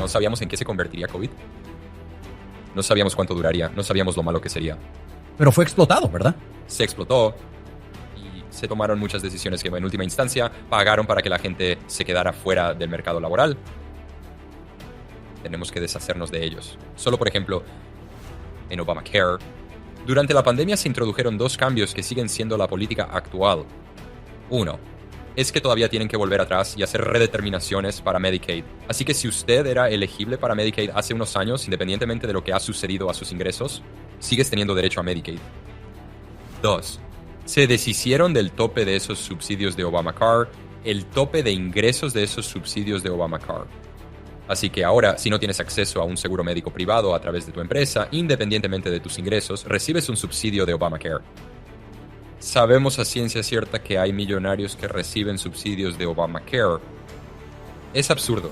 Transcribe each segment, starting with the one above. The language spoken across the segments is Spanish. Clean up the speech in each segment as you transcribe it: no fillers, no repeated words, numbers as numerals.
No sabíamos en qué se convertiría COVID. No sabíamos cuánto duraría. No sabíamos lo malo que sería. Pero fue explotado, ¿verdad? Se explotó y se tomaron muchas decisiones que en última instancia pagaron para que la gente se quedara fuera del mercado laboral. Tenemos que deshacernos de ellos. Solo, por ejemplo, en Obamacare, durante la pandemia se introdujeron 2 cambios que siguen siendo la política actual. Uno, es que todavía tienen que volver atrás y hacer redeterminaciones para Medicaid. Así que si usted era elegible para Medicaid hace unos años, independientemente de lo que ha sucedido a sus ingresos, sigues teniendo derecho a Medicaid. 2. Se deshicieron del tope de esos subsidios de Obamacare, el tope de ingresos de esos subsidios de Obamacare. Así que ahora, si no tienes acceso a un seguro médico privado a través de tu empresa, independientemente de tus ingresos, recibes un subsidio de Obamacare. Sabemos a ciencia cierta que hay millonarios que reciben subsidios de Obamacare. Es absurdo.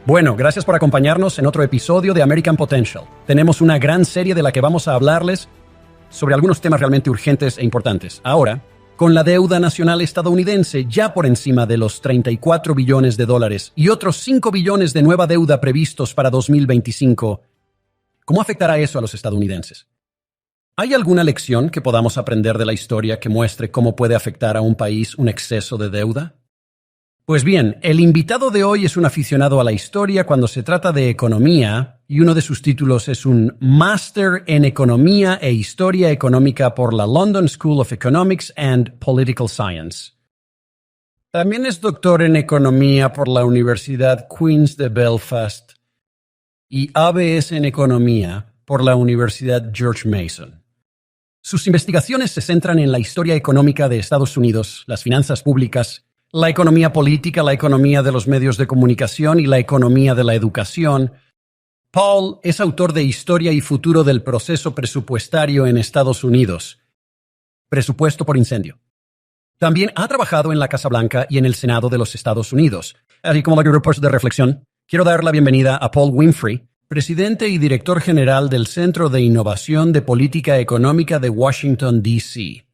Bueno, gracias por acompañarnos en otro episodio de American Potential. Tenemos una gran serie de la que vamos a hablarles sobre algunos temas realmente urgentes e importantes. Ahora, con la deuda nacional estadounidense ya por encima de los 34 billones de dólares y otros 5 billones de nueva deuda previstos para 2025, ¿cómo afectará eso a los estadounidenses? ¿Hay alguna lección que podamos aprender de la historia que muestre cómo puede afectar a un país un exceso de deuda? Pues bien, el invitado de hoy es un aficionado a la historia cuando se trata de economía y uno de sus títulos es un Máster en Economía e Historia Económica por la London School of Economics and Political Science. También es doctor en Economía por la Universidad Queen's de Belfast y ABS en Economía por la Universidad George Mason. Sus investigaciones se centran en la historia económica de Estados Unidos, las finanzas públicas, la economía política, la economía de los medios de comunicación y la economía de la educación. Paul es autor de Historia y Futuro del Proceso Presupuestario en Estados Unidos. Presupuesto por incendio. También ha trabajado en la Casa Blanca y en el Senado de los Estados Unidos. Así como grupos de reflexión, quiero dar la bienvenida a Paul Winfrey, presidente y director general del Centro de Innovación de Política Económica de Washington, D.C.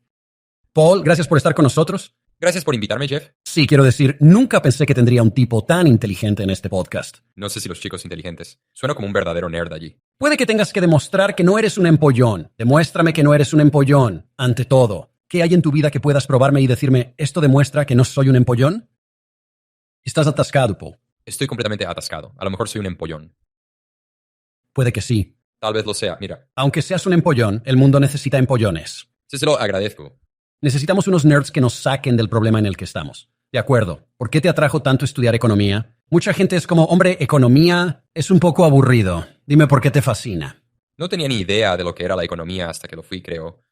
Paul, gracias por estar con nosotros. Gracias por invitarme, Jeff. Sí, quiero decir, nunca pensé que tendría un tipo tan inteligente en este podcast. No sé si los chicos inteligentes. Sueno como un verdadero nerd allí. Puede que tengas que demostrar que no eres un empollón. Demuéstrame que no eres un empollón, ante todo. ¿Qué hay en tu vida que puedas probarme y decirme, esto demuestra que no soy un empollón? Estás atascado, Paul. Estoy completamente atascado. A lo mejor soy un empollón. Puede que sí. Tal vez lo sea, mira. Aunque seas un empollón, el mundo necesita empollones. Sí, se lo agradezco. Necesitamos unos nerds que nos saquen del problema en el que estamos. De acuerdo. ¿Por qué te atrajo tanto estudiar economía? Mucha gente es como, hombre, economía es un poco aburrido. Dime por qué te fascina. No tenía ni idea de lo que era la economía hasta que lo fui, creo.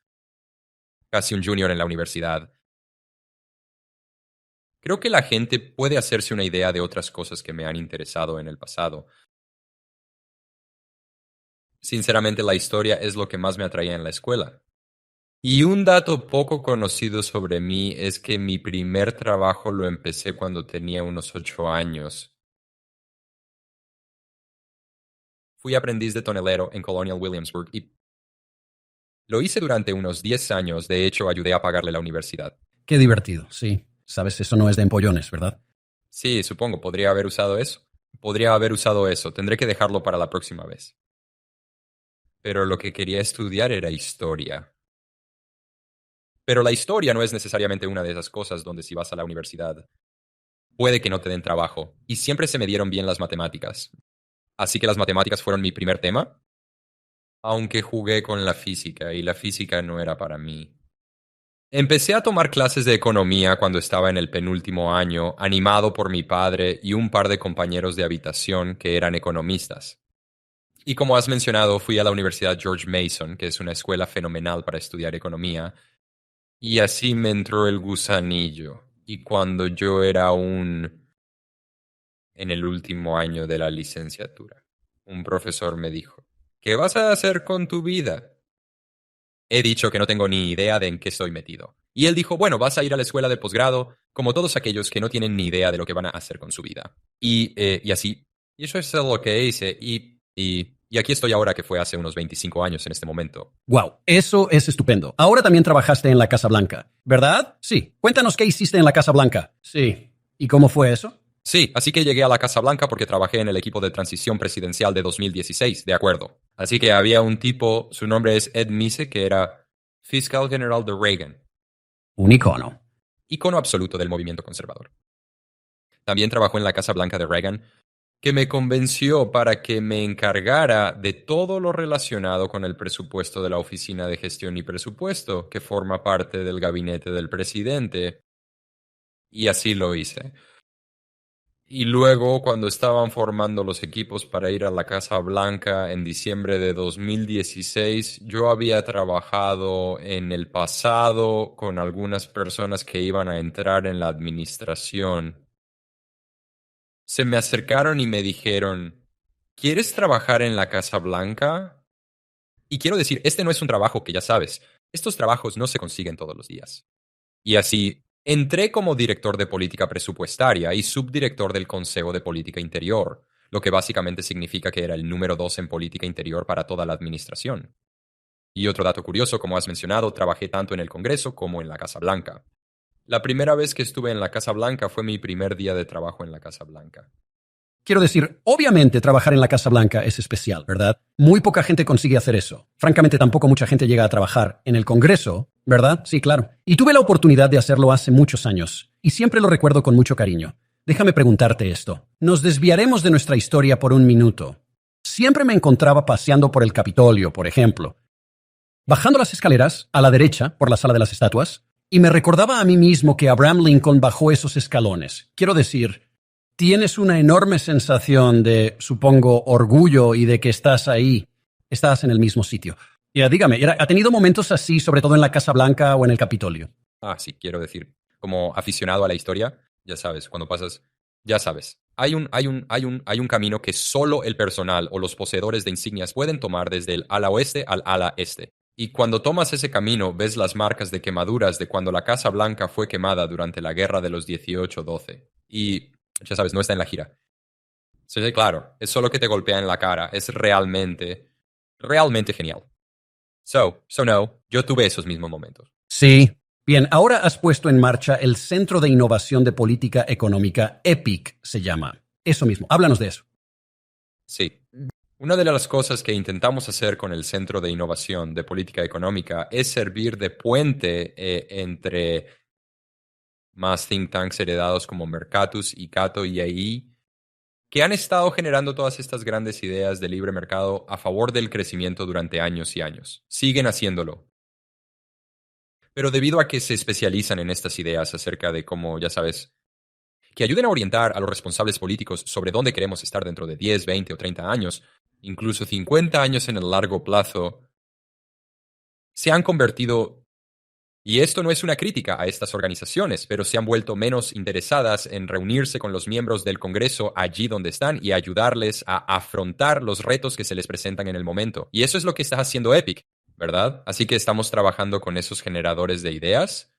Casi un junior en la universidad. Creo que la gente puede hacerse una idea de otras cosas que me han interesado en el pasado. Sinceramente, la historia es lo que más me atraía en la escuela. Y un dato poco conocido sobre mí es que mi primer trabajo lo empecé cuando tenía unos 8 años. Fui aprendiz de tonelero en Colonial Williamsburg y lo hice durante unos 10 años. De hecho, ayudé a pagarle la universidad. Qué divertido, sí. Sabes, eso no es de empollones, ¿verdad? Sí, supongo. Podría haber usado eso. Tendré que dejarlo para la próxima vez. Pero lo que quería estudiar era historia. Pero la historia no es necesariamente una de esas cosas donde si vas a la universidad puede que no te den trabajo. Y siempre se me dieron bien las matemáticas. Así que las matemáticas fueron mi primer tema. Aunque jugué con la física y la física no era para mí. Empecé a tomar clases de economía cuando estaba en el penúltimo año, animado por mi padre y un par de compañeros de habitación que eran economistas. Y como has mencionado, fui a la Universidad George Mason, que es una escuela fenomenal para estudiar economía. Y así me entró el gusanillo. Y cuando yo era en el último año de la licenciatura, un profesor me dijo, ¿qué vas a hacer con tu vida? He dicho que no tengo ni idea de en qué estoy metido. Y él dijo, bueno, vas a ir a la escuela de posgrado, como todos aquellos que no tienen ni idea de lo que van a hacer con su vida. Y así. Y eso es lo que hice. Y Y aquí estoy ahora, que fue hace unos 25 años en este momento. Wow, eso es estupendo. Ahora también trabajaste en la Casa Blanca, ¿verdad? Sí. Cuéntanos qué hiciste en la Casa Blanca. Sí. ¿Y cómo fue eso? Sí, así que llegué a la Casa Blanca porque trabajé en el equipo de transición presidencial de 2016, de acuerdo. Así que había un tipo, su nombre es Ed Mise, que era Fiscal General de Reagan, Un icono. ícono absoluto del movimiento conservador. También trabajó en la Casa Blanca de Reagan, que me convenció para que me encargara de todo lo relacionado con el presupuesto de la Oficina de Gestión y Presupuesto, que forma parte del gabinete del presidente. Y así lo hice. Y luego, cuando estaban formando los equipos para ir a la Casa Blanca en diciembre de 2016, yo había trabajado en el pasado con algunas personas que iban a entrar en la administración. Se me acercaron y me dijeron, ¿quieres trabajar en la Casa Blanca? Y quiero decir, este no es un trabajo que ya sabes, estos trabajos no se consiguen todos los días. Y así, entré como director de política presupuestaria y subdirector del Consejo de Política Interior, lo que básicamente significa que era el número 2 en política interior para toda la administración. Y otro dato curioso, como has mencionado, trabajé tanto en el Congreso como en la Casa Blanca. La primera vez que estuve en la Casa Blanca fue mi primer día de trabajo en la Casa Blanca. Quiero decir, obviamente trabajar en la Casa Blanca es especial, ¿verdad? Muy poca gente consigue hacer eso. Francamente, tampoco mucha gente llega a trabajar en el Congreso, ¿verdad? Sí, claro. Y tuve la oportunidad de hacerlo hace muchos años, y siempre lo recuerdo con mucho cariño. Déjame preguntarte esto. Nos desviaremos de nuestra historia por un minuto. Siempre me encontraba paseando por el Capitolio, por ejemplo. Bajando las escaleras, a la derecha, por la Sala de las Estatuas, y me recordaba a mí mismo que Abraham Lincoln bajó esos escalones. Quiero decir, tienes una enorme sensación de, supongo, orgullo y de que estás ahí, estás en el mismo sitio. Ya, dígame, ¿ha tenido momentos así, sobre todo en la Casa Blanca o en el Capitolio? Sí, quiero decir, como aficionado a la historia, ya sabes, cuando pasas, ya sabes, hay un camino que solo el personal o los poseedores de insignias pueden tomar desde el ala oeste al ala este. Y cuando tomas ese camino, ves las marcas de quemaduras de cuando la Casa Blanca fue quemada durante la Guerra de los 18-12. Y, ya sabes, no está en la gira. Sí, sí, claro, es solo que te golpea en la cara. Es realmente, realmente genial. No, yo tuve esos mismos momentos. Sí. Bien, ahora has puesto en marcha el Centro de Innovación de Política Económica, EPIC se llama. Eso mismo, háblanos de eso. Sí. Una de las cosas que intentamos hacer con el Centro de Innovación de Política Económica es servir de puente entre más think tanks heredados como Mercatus y Cato y AI, que han estado generando todas estas grandes ideas de libre mercado a favor del crecimiento durante años y años. Siguen haciéndolo. Pero debido a que se especializan en estas ideas acerca de cómo, ya sabes, que ayuden a orientar a los responsables políticos sobre dónde queremos estar dentro de 10, 20 o 30 años, incluso 50 años en el largo plazo, se han convertido, y esto no es una crítica a estas organizaciones, pero se han vuelto menos interesadas en reunirse con los miembros del Congreso allí donde están y ayudarles a afrontar los retos que se les presentan en el momento. Y eso es lo que está haciendo Epic, ¿verdad? Así que estamos trabajando con esos generadores de ideas,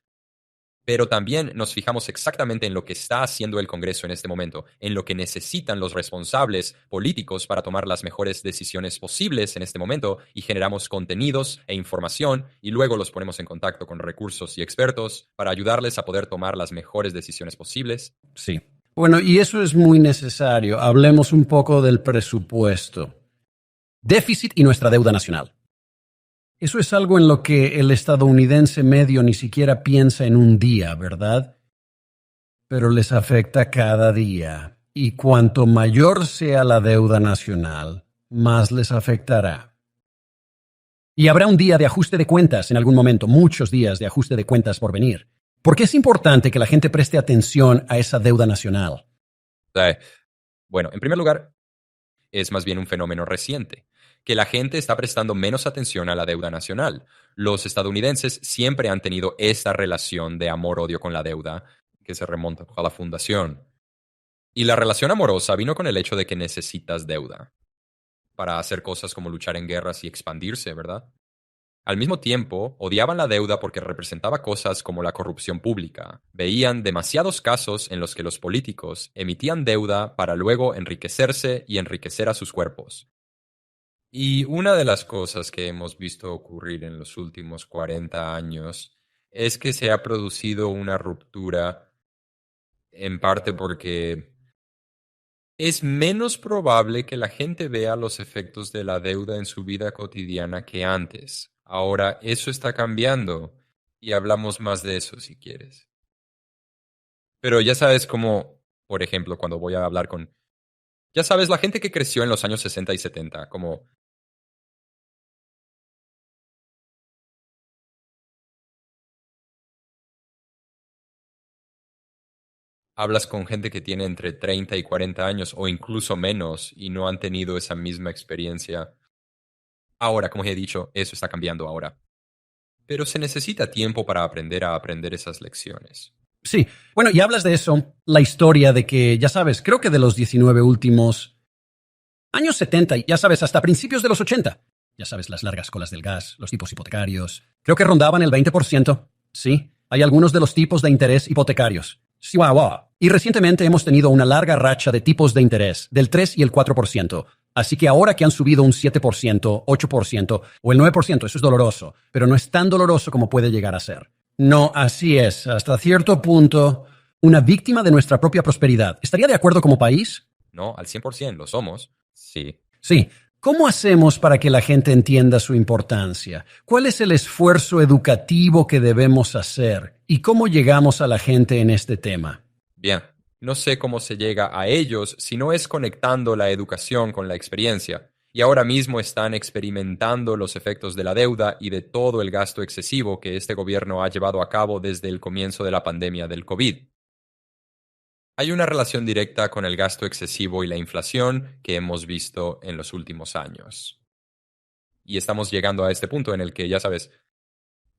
pero también nos fijamos exactamente en lo que está haciendo el Congreso en este momento, en lo que necesitan los responsables políticos para tomar las mejores decisiones posibles en este momento, y generamos contenidos e información y luego los ponemos en contacto con recursos y expertos para ayudarles a poder tomar las mejores decisiones posibles. Sí. Bueno, y eso es muy necesario. Hablemos un poco del presupuesto. Déficit y nuestra deuda nacional. Eso es algo en lo que el estadounidense medio ni siquiera piensa en un día, ¿verdad? Pero les afecta cada día. Y cuanto mayor sea la deuda nacional, más les afectará. Y habrá un día de ajuste de cuentas en algún momento, muchos días de ajuste de cuentas por venir. ¿Por qué es importante que la gente preste atención a esa deuda nacional? Bueno, en primer lugar, es más bien un fenómeno reciente, que la gente está prestando menos atención a la deuda nacional. Los estadounidenses siempre han tenido esta relación de amor-odio con la deuda, que se remonta a la fundación. Y la relación amorosa vino con el hecho de que necesitas deuda para hacer cosas como luchar en guerras y expandirse, ¿verdad? Al mismo tiempo, odiaban la deuda porque representaba cosas como la corrupción pública. Veían demasiados casos en los que los políticos emitían deuda para luego enriquecerse y enriquecer a sus cuerpos. Y una de las cosas que hemos visto ocurrir en los últimos 40 años es que se ha producido una ruptura, en parte porque es menos probable que la gente vea los efectos de la deuda en su vida cotidiana que antes. Ahora eso está cambiando y hablamos más de eso si quieres. Pero ya sabes cómo, por ejemplo, cuando voy a hablar con, ya sabes, la gente que creció en los años 60 y 70, como hablas con gente que tiene entre 30 y 40 años o incluso menos y no han tenido esa misma experiencia. Ahora, como he dicho, eso está cambiando ahora. Pero se necesita tiempo para aprender a aprender esas lecciones. Sí, bueno, y hablas de eso, la historia de que, ya sabes, creo que de los 19 últimos años 70, y ya sabes, hasta principios de los 80, ya sabes, las largas colas del gas, los tipos hipotecarios, creo que rondaban el 20%. Sí, hay algunos de los tipos de interés hipotecarios. Sí, wow, wow. Y recientemente hemos tenido una larga racha de tipos de interés del 3 y el 4%. Así que ahora que han subido un 7%, 8% o el 9%, eso es doloroso, pero no es tan doloroso como puede llegar a ser. No, así es, hasta cierto punto, una víctima de nuestra propia prosperidad. ¿Estaría de acuerdo como país? No, al 100% lo somos. Sí. Sí. ¿Cómo hacemos para que la gente entienda su importancia? ¿Cuál es el esfuerzo educativo que debemos hacer? ¿Y cómo llegamos a la gente en este tema? Bien. No sé cómo se llega a ellos si no es conectando la educación con la experiencia. Y ahora mismo están experimentando los efectos de la deuda y de todo el gasto excesivo que este gobierno ha llevado a cabo desde el comienzo de la pandemia del COVID. Hay una relación directa con el gasto excesivo y la inflación que hemos visto en los últimos años. Y estamos llegando a este punto en el que, ya sabes,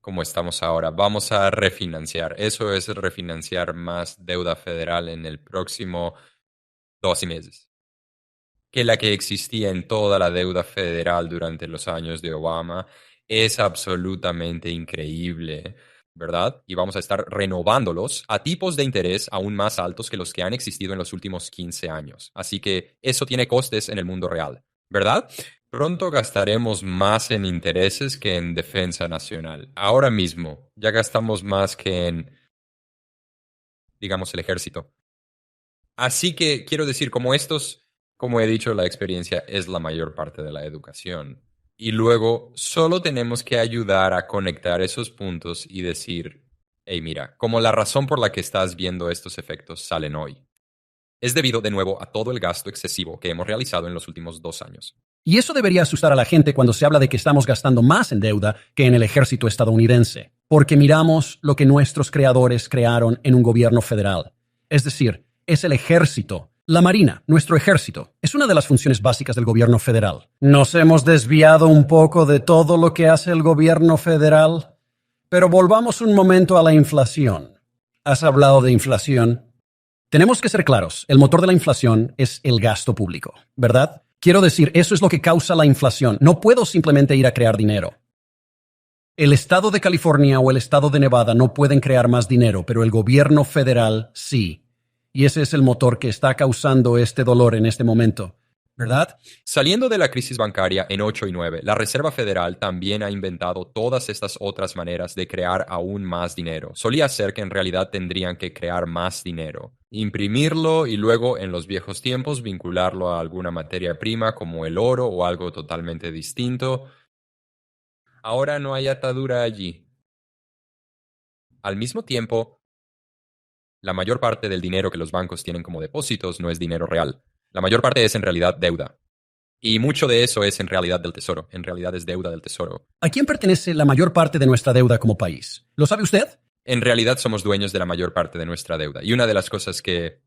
cómo estamos ahora, vamos a refinanciar. Eso es refinanciar más deuda federal en el próximo 12 meses que la que existía en toda la deuda federal durante los años de Obama. Es absolutamente increíble, ¿verdad? Y vamos a estar renovándolos a tipos de interés aún más altos que los que han existido en los últimos 15 años. Así que eso tiene costes en el mundo real, ¿verdad? Pronto gastaremos más en intereses que en defensa nacional. Ahora mismo ya gastamos más que en, digamos, el ejército. Así que quiero decir, como he dicho, la experiencia es la mayor parte de la educación. Y luego solo tenemos que ayudar a conectar esos puntos y decir, hey, mira, como la razón por la que estás viendo estos efectos salen hoy. Es debido de nuevo a todo el gasto excesivo que hemos realizado en los últimos 2 años. Y eso debería asustar a la gente cuando se habla de que estamos gastando más en deuda que en el ejército estadounidense, porque miramos lo que nuestros creadores crearon en un gobierno federal. Es decir, es el ejército. La Marina, nuestro ejército, es una de las funciones básicas del gobierno federal. ¿Nos hemos desviado un poco de todo lo que hace el gobierno federal? Pero volvamos un momento a la inflación. ¿Has hablado de inflación? Tenemos que ser claros, el motor de la inflación es el gasto público, ¿verdad? Quiero decir, eso es lo que causa la inflación. No puedo simplemente ir a crear dinero. El estado de California o el estado de Nevada no pueden crear más dinero, pero el gobierno federal sí. Y ese es el motor que está causando este dolor en este momento, ¿verdad? Saliendo de la crisis bancaria en 8 y 9, la Reserva Federal también ha inventado todas estas otras maneras de crear aún más dinero. Solía ser que en realidad tendrían que crear más dinero, imprimirlo y luego en los viejos tiempos vincularlo a alguna materia prima como el oro o algo totalmente distinto. Ahora no hay atadura allí. Al mismo tiempo, la mayor parte del dinero que los bancos tienen como depósitos no es dinero real. La mayor parte es en realidad deuda. Y mucho de eso es en realidad del tesoro, en realidad es deuda del tesoro. ¿A quién pertenece la mayor parte de nuestra deuda como país? ¿Lo sabe usted? En realidad somos dueños de la mayor parte de nuestra deuda. Y una de las cosas que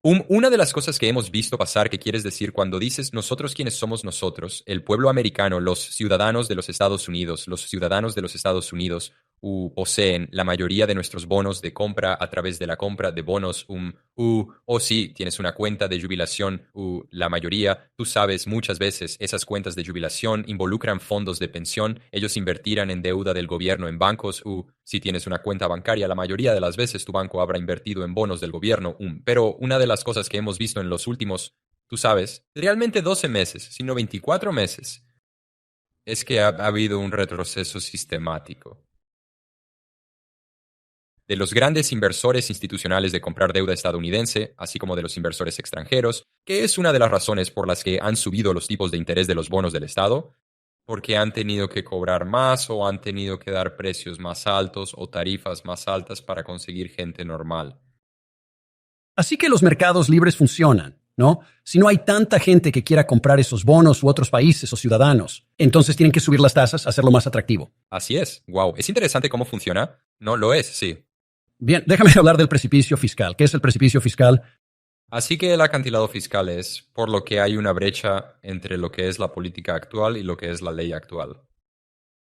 hemos visto pasar, que quieres decir cuando dices nosotros quiénes somos nosotros, el pueblo americano, los ciudadanos de los Estados Unidos, poseen la mayoría de nuestros bonos de compra a través de la compra de bonos, o si tienes una cuenta de jubilación, la mayoría, tú sabes, muchas veces esas cuentas de jubilación involucran fondos de pensión, ellos invertirán en deuda del gobierno en bancos, si tienes una cuenta bancaria, la mayoría de las veces tu banco habrá invertido en bonos del gobierno, pero una de las cosas que hemos visto en los últimos, tú sabes, realmente 12 meses, sino 24 meses, es que ha habido un retroceso sistemático de los grandes inversores institucionales de comprar deuda estadounidense, así como de los inversores extranjeros, que es una de las razones por las que han subido los tipos de interés de los bonos del Estado, porque han tenido que cobrar más o han tenido que dar precios más altos o tarifas más altas para conseguir gente normal. Así que los mercados libres funcionan, ¿no? Si no hay tanta gente que quiera comprar esos bonos u otros países o ciudadanos, entonces tienen que subir las tasas, hacerlo más atractivo. Así es. Wow. ¿Es interesante cómo funciona? No, lo es, sí. Bien, déjame hablar del precipicio fiscal. ¿Qué es el precipicio fiscal? Así que el acantilado fiscal es por lo que hay una brecha entre lo que es la política actual y lo que es la ley actual.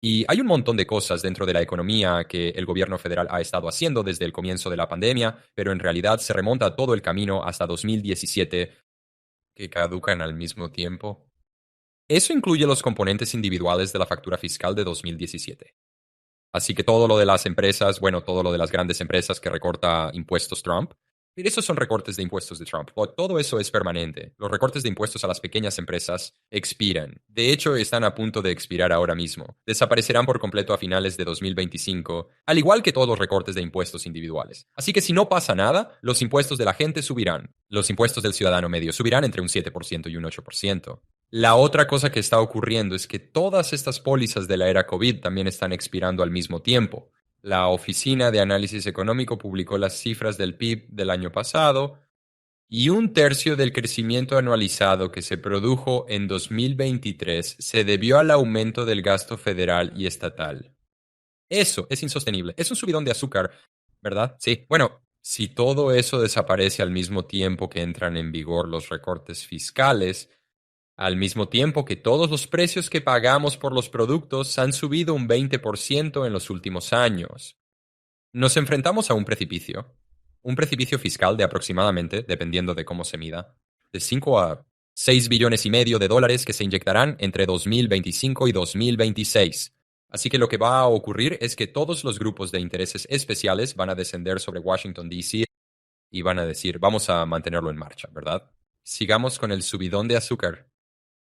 Y hay un montón de cosas dentro de la economía que el gobierno federal ha estado haciendo desde el comienzo de la pandemia, pero en realidad se remonta todo el camino hasta 2017, que caducan al mismo tiempo. Eso incluye los componentes individuales de la factura fiscal de 2017. Así que todo lo de las empresas, bueno, todo lo de las grandes empresas que recorta impuestos Trump, esos son recortes de impuestos de Trump. Todo eso es permanente. Los recortes de impuestos a las pequeñas empresas expiran. De hecho, están a punto de expirar ahora mismo. Desaparecerán por completo a finales de 2025, al igual que todos los recortes de impuestos individuales. Así que si no pasa nada, los impuestos de la gente subirán. Los impuestos del ciudadano medio subirán entre un 7% y un 8%. La otra cosa que está ocurriendo es que todas estas pólizas de la era COVID también están expirando al mismo tiempo. La Oficina de Análisis Económico publicó las cifras del PIB del año pasado y un tercio del crecimiento anualizado que se produjo en 2023 se debió al aumento del gasto federal y estatal. Eso es insostenible. Es un subidón de azúcar, ¿verdad? Sí. Bueno, si todo eso desaparece al mismo tiempo que entran en vigor los recortes fiscales, al mismo tiempo que todos los precios que pagamos por los productos han subido un 20% en los últimos años. Nos enfrentamos a un precipicio fiscal de aproximadamente, dependiendo de cómo se mida, de 5 a 6 billones y medio de dólares que se inyectarán entre 2025 y 2026. Así que lo que va a ocurrir es que todos los grupos de intereses especiales van a descender sobre Washington, D.C. y van a decir, vamos a mantenerlo en marcha, ¿verdad? Sigamos con el subidón de azúcar.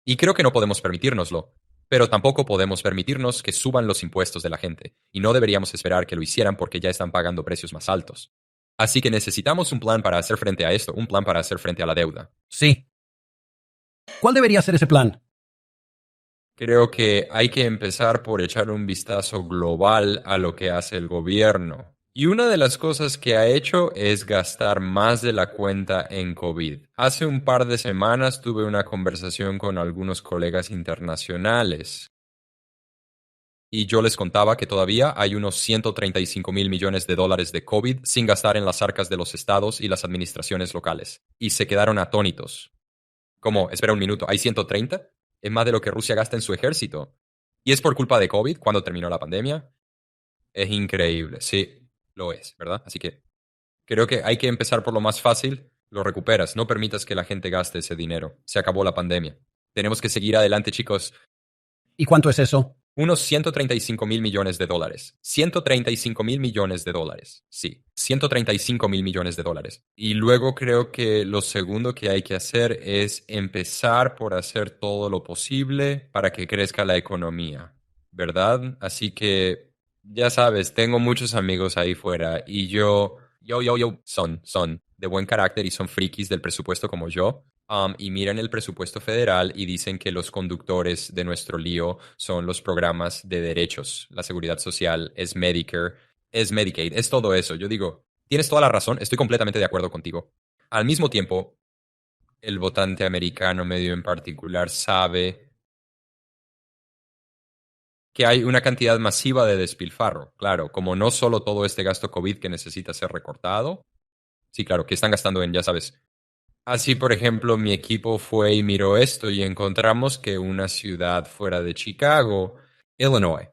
Y creo que no podemos permitírnoslo, pero tampoco podemos permitirnos que suban los impuestos de la gente, y no deberíamos esperar que lo hicieran porque ya están pagando precios más altos. Así que necesitamos un plan para hacer frente a esto, un plan para hacer frente a la deuda. Sí. ¿Cuál debería ser ese plan? Creo que hay que empezar por echar un vistazo global a lo que hace el gobierno. Y una de las cosas que ha hecho es gastar más de la cuenta en COVID. Hace un par de semanas tuve una conversación con algunos colegas internacionales y yo les contaba que todavía hay unos 135 mil millones de dólares de COVID sin gastar en las arcas de los estados y las administraciones locales. Y se quedaron atónitos. ¿Cómo? Espera un minuto, ¿hay 130? Es más de lo que Rusia gasta en su ejército. ¿Y es por culpa de COVID cuando terminó la pandemia? Es increíble, sí. Lo es, ¿verdad? Así que creo que hay que empezar por lo más fácil, lo recuperas, no permitas que la gente gaste ese dinero. Se acabó la pandemia. Tenemos que seguir adelante, chicos. ¿Y cuánto es eso? Unos 135 mil millones de dólares. 135 mil millones de dólares. Sí, 135 mil millones de dólares. Y luego creo que lo segundo que hay que hacer es empezar por hacer todo lo posible para que crezca la economía, ¿verdad? Así que ya sabes, tengo muchos amigos ahí fuera y son de buen carácter y son frikis del presupuesto como yo. Y miran el presupuesto federal y dicen que los conductores de nuestro lío son los programas de derechos, la seguridad social, es Medicare, es Medicaid, es todo eso. Yo digo, tienes toda la razón, estoy completamente de acuerdo contigo. Al mismo tiempo, el votante americano medio en particular sabe que hay una cantidad masiva de despilfarro. Claro, como no solo todo este gasto COVID que necesita ser recortado. Sí, claro, que están gastando en, ya sabes. Así, por ejemplo, mi equipo fue y miró esto y encontramos que una ciudad fuera de Chicago, Illinois,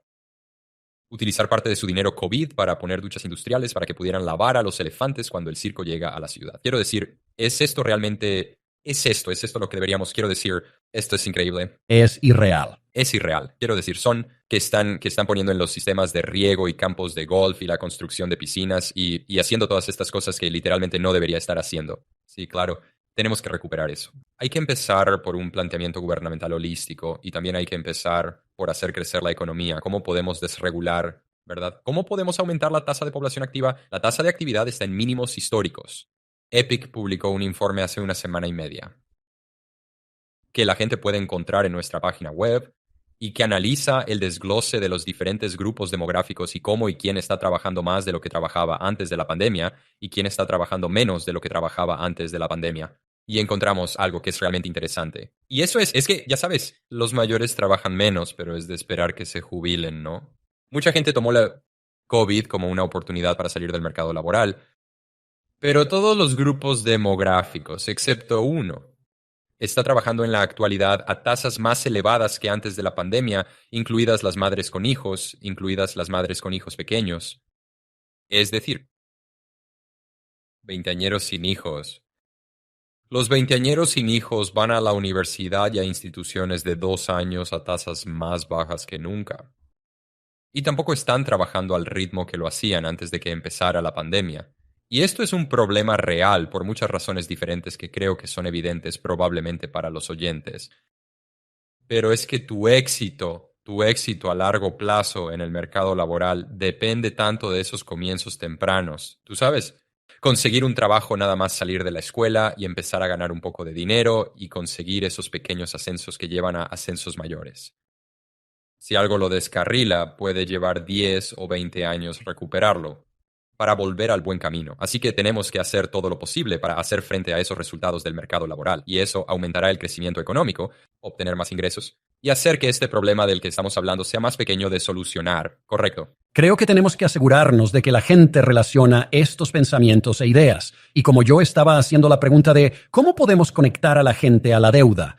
utilizar parte de su dinero COVID para poner duchas industriales para que pudieran lavar a los elefantes cuando el circo llega a la ciudad. Quiero decir, ¿es esto realmente? ¿Es esto lo que deberíamos? Quiero decir, esto es increíble. Es irreal. Es irreal. Quiero decir, son que están poniendo en los sistemas de riego y campos de golf y la construcción de piscinas y haciendo todas estas cosas que literalmente no debería estar haciendo. Sí, claro. Tenemos que recuperar eso. Hay que empezar por un planteamiento gubernamental holístico y también hay que empezar por hacer crecer la economía, cómo podemos desregular, ¿verdad? ¿Cómo podemos aumentar la tasa de población activa? La tasa de actividad está en mínimos históricos. Epic publicó un informe hace una semana y media que la gente puede encontrar en nuestra página web y que analiza el desglose de los diferentes grupos demográficos y cómo y quién está trabajando más de lo que trabajaba antes de la pandemia y quién está trabajando menos de lo que trabajaba antes de la pandemia. Y encontramos algo que es realmente interesante. Y eso es que, ya sabes, los mayores trabajan menos, pero es de esperar que se jubilen, ¿no? Mucha gente tomó la COVID como una oportunidad para salir del mercado laboral, pero todos los grupos demográficos, excepto uno, está trabajando en la actualidad a tasas más elevadas que antes de la pandemia, incluidas las madres con hijos, incluidas las madres con hijos pequeños. Es decir, veinteañeros sin hijos. Los veinteañeros sin hijos van a la universidad y a instituciones de 2 años a tasas más bajas que nunca. Y tampoco están trabajando al ritmo que lo hacían antes de que empezara la pandemia. Y esto es un problema real por muchas razones diferentes que creo que son evidentes probablemente para los oyentes. Pero es que tu éxito a largo plazo en el mercado laboral depende tanto de esos comienzos tempranos. Tú sabes, conseguir un trabajo nada más salir de la escuela y empezar a ganar un poco de dinero y conseguir esos pequeños ascensos que llevan a ascensos mayores. Si algo lo descarrila, puede llevar 10 o 20 años recuperarlo para volver al buen camino. Así que tenemos que hacer todo lo posible para hacer frente a esos resultados del mercado laboral y eso aumentará el crecimiento económico, obtener más ingresos y hacer que este problema del que estamos hablando sea más pequeño de solucionar. ¿Correcto? Creo que tenemos que asegurarnos de que la gente relaciona estos pensamientos e ideas. Y como yo estaba haciendo la pregunta de ¿cómo podemos conectar a la gente a la deuda?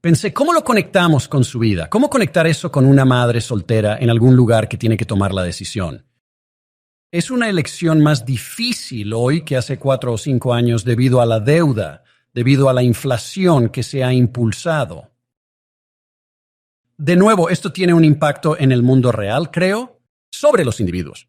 Pensé, ¿cómo lo conectamos con su vida? ¿Cómo conectar eso con una madre soltera en algún lugar que tiene que tomar la decisión? Es una elección más difícil hoy que hace 4 o 5 años debido a la deuda, debido a la inflación que se ha impulsado. De nuevo, esto tiene un impacto en el mundo real, creo, sobre los individuos.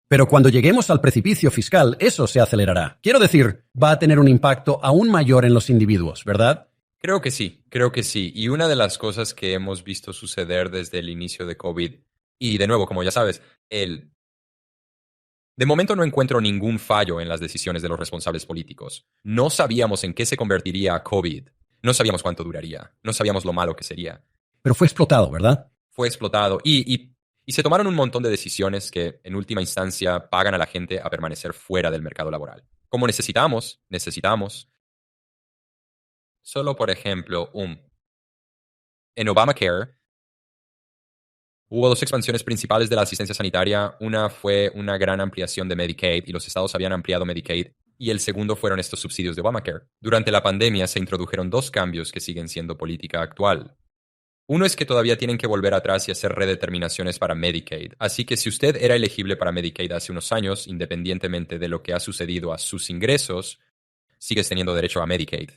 Pero cuando lleguemos al precipicio fiscal, eso se acelerará. Quiero decir, va a tener un impacto aún mayor en los individuos, ¿verdad? Creo que sí, creo que sí. Y una de las cosas que hemos visto suceder desde el inicio de COVID, y de nuevo, como ya sabes, de momento no encuentro ningún fallo en las decisiones de los responsables políticos. No sabíamos en qué se convertiría COVID. No sabíamos cuánto duraría. No sabíamos lo malo que sería. Pero fue explotado, ¿verdad? Fue explotado y se tomaron un montón de decisiones que en última instancia pagan a la gente a permanecer fuera del mercado laboral. Como necesitamos, solo por ejemplo, en Obamacare hubo dos expansiones principales de la asistencia sanitaria. Una fue una gran ampliación de Medicaid y los estados habían ampliado Medicaid. Y el segundo fueron estos subsidios de Obamacare. Durante la pandemia se introdujeron dos cambios que siguen siendo política actual. Uno es que todavía tienen que volver atrás y hacer redeterminaciones para Medicaid. Así que si usted era elegible para Medicaid hace unos años, independientemente de lo que ha sucedido a sus ingresos, sigues teniendo derecho a Medicaid.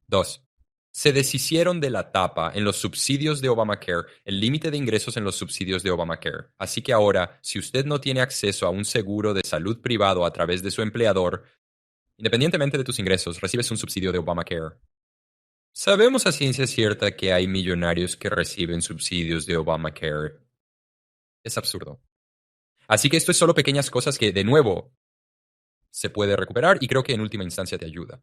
2. Se deshicieron de la tapa en los subsidios de Obamacare, el límite de ingresos en los subsidios de Obamacare. Así que ahora, si usted no tiene acceso a un seguro de salud privado a través de su empleador, independientemente de tus ingresos, recibes un subsidio de Obamacare. Sabemos a ciencia cierta que hay millonarios que reciben subsidios de Obamacare. Es absurdo. Así que esto es solo pequeñas cosas que, de nuevo, se puede recuperar y creo que en última instancia te ayuda.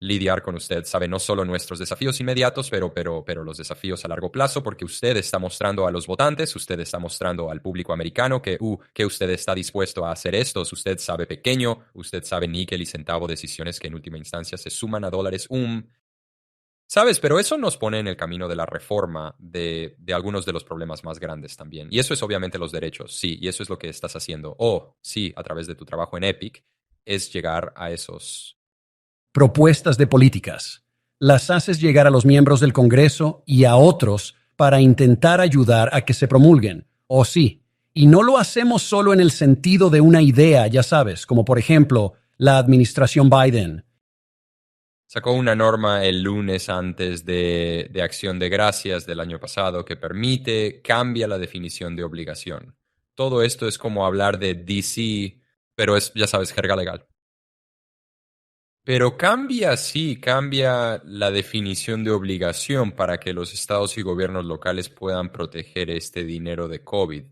Lidiar con usted, sabe, no solo nuestros desafíos inmediatos, pero los desafíos a largo plazo, porque usted está mostrando a los votantes, usted está mostrando al público americano que usted está dispuesto a hacer esto. Usted sabe pequeño, usted sabe níquel y centavo decisiones que en última instancia se suman a dólares. ¿Sabes? Pero eso nos pone en el camino de la reforma de algunos de los problemas más grandes también. Y eso es obviamente los derechos, sí, y eso es lo que estás haciendo. Sí, a través de tu trabajo en Epic, es llegar a esos propuestas de políticas. Las haces llegar a los miembros del Congreso y a otros para intentar ayudar a que se promulguen. Oh, sí. Y no lo hacemos solo en el sentido de una idea, ya sabes, como por ejemplo la administración Biden. Sacó una norma el lunes antes de Acción de Gracias del año pasado que cambia la definición de obligación. Todo esto es como hablar de DC, pero es, ya sabes, jerga legal. Pero cambia, sí, cambia la definición de obligación para que los estados y gobiernos locales puedan proteger este dinero de COVID.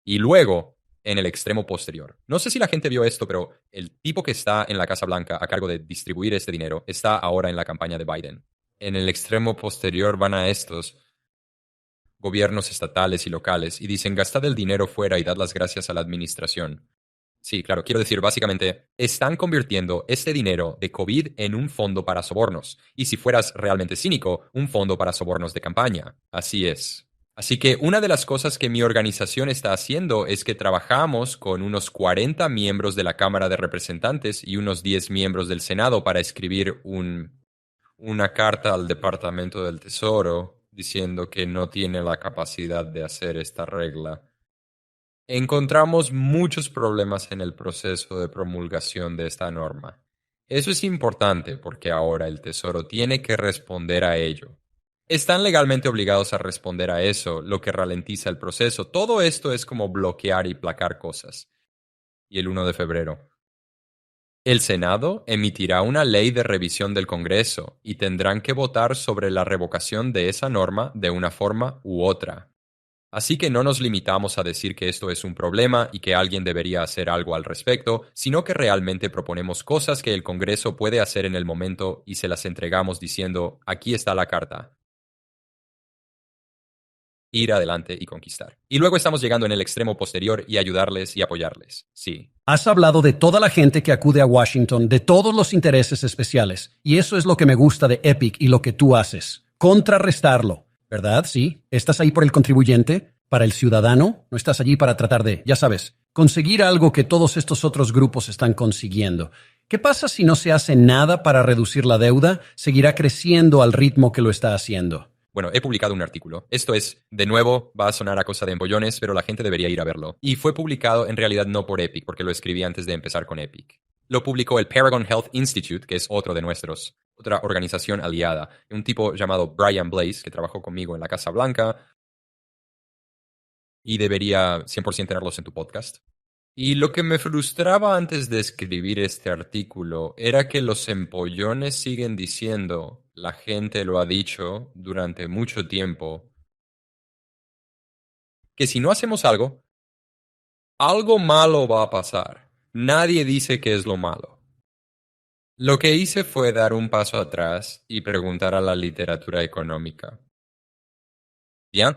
Y luego, en el extremo posterior. No sé si la gente vio esto, pero el tipo que está en la Casa Blanca a cargo de distribuir este dinero está ahora en la campaña de Biden. En el extremo posterior van a estos gobiernos estatales y locales y dicen gastad el dinero fuera y dad las gracias a la administración. Sí, claro, quiero decir, básicamente, están convirtiendo este dinero de COVID en un fondo para sobornos. Y si fueras realmente cínico, un fondo para sobornos de campaña. Así es. Así que una de las cosas que mi organización está haciendo es que trabajamos con unos 40 miembros de la Cámara de Representantes y unos 10 miembros del Senado para escribir una carta al Departamento del Tesoro diciendo que no tiene la capacidad de hacer esta regla. Encontramos muchos problemas en el proceso de promulgación de esta norma. Eso es importante porque ahora el Tesoro tiene que responder a ello. Están legalmente obligados a responder a eso, lo que ralentiza el proceso. Todo esto es como bloquear y placar cosas. Y el 1 de febrero. El Senado emitirá una ley de revisión del Congreso y tendrán que votar sobre la revocación de esa norma de una forma u otra. Así que no nos limitamos a decir que esto es un problema y que alguien debería hacer algo al respecto, sino que realmente proponemos cosas que el Congreso puede hacer en el momento y se las entregamos diciendo, aquí está la carta. Ir adelante y conquistar. Y luego estamos llegando en el extremo posterior y ayudarles y apoyarles. Sí. Has hablado de toda la gente que acude a Washington, de todos los intereses especiales, y eso es lo que me gusta de Epic y lo que tú haces. Contrarrestarlo, ¿verdad? Sí. ¿Estás ahí por el contribuyente? ¿Para el ciudadano? ¿No estás allí para tratar de, ya sabes, conseguir algo que todos estos otros grupos están consiguiendo? ¿Qué pasa si no se hace nada para reducir la deuda? Seguirá creciendo al ritmo que lo está haciendo. Bueno, he publicado un artículo. Esto es, de nuevo, va a sonar a cosa de empollones, pero la gente debería ir a verlo. Y fue publicado en realidad no por Epic, porque lo escribí antes de empezar con Epic. Lo publicó el Paragon Health Institute, que es otra organización aliada. Un tipo llamado Brian Blaze, que trabajó conmigo en la Casa Blanca, y debería 100% tenerlos en tu podcast. Y lo que me frustraba antes de escribir este artículo era que los empollones siguen diciendo, la gente lo ha dicho durante mucho tiempo, que si no hacemos algo, algo malo va a pasar. Nadie dice qué es lo malo. Lo que hice fue dar un paso atrás y preguntar a la literatura económica. ¿Bien?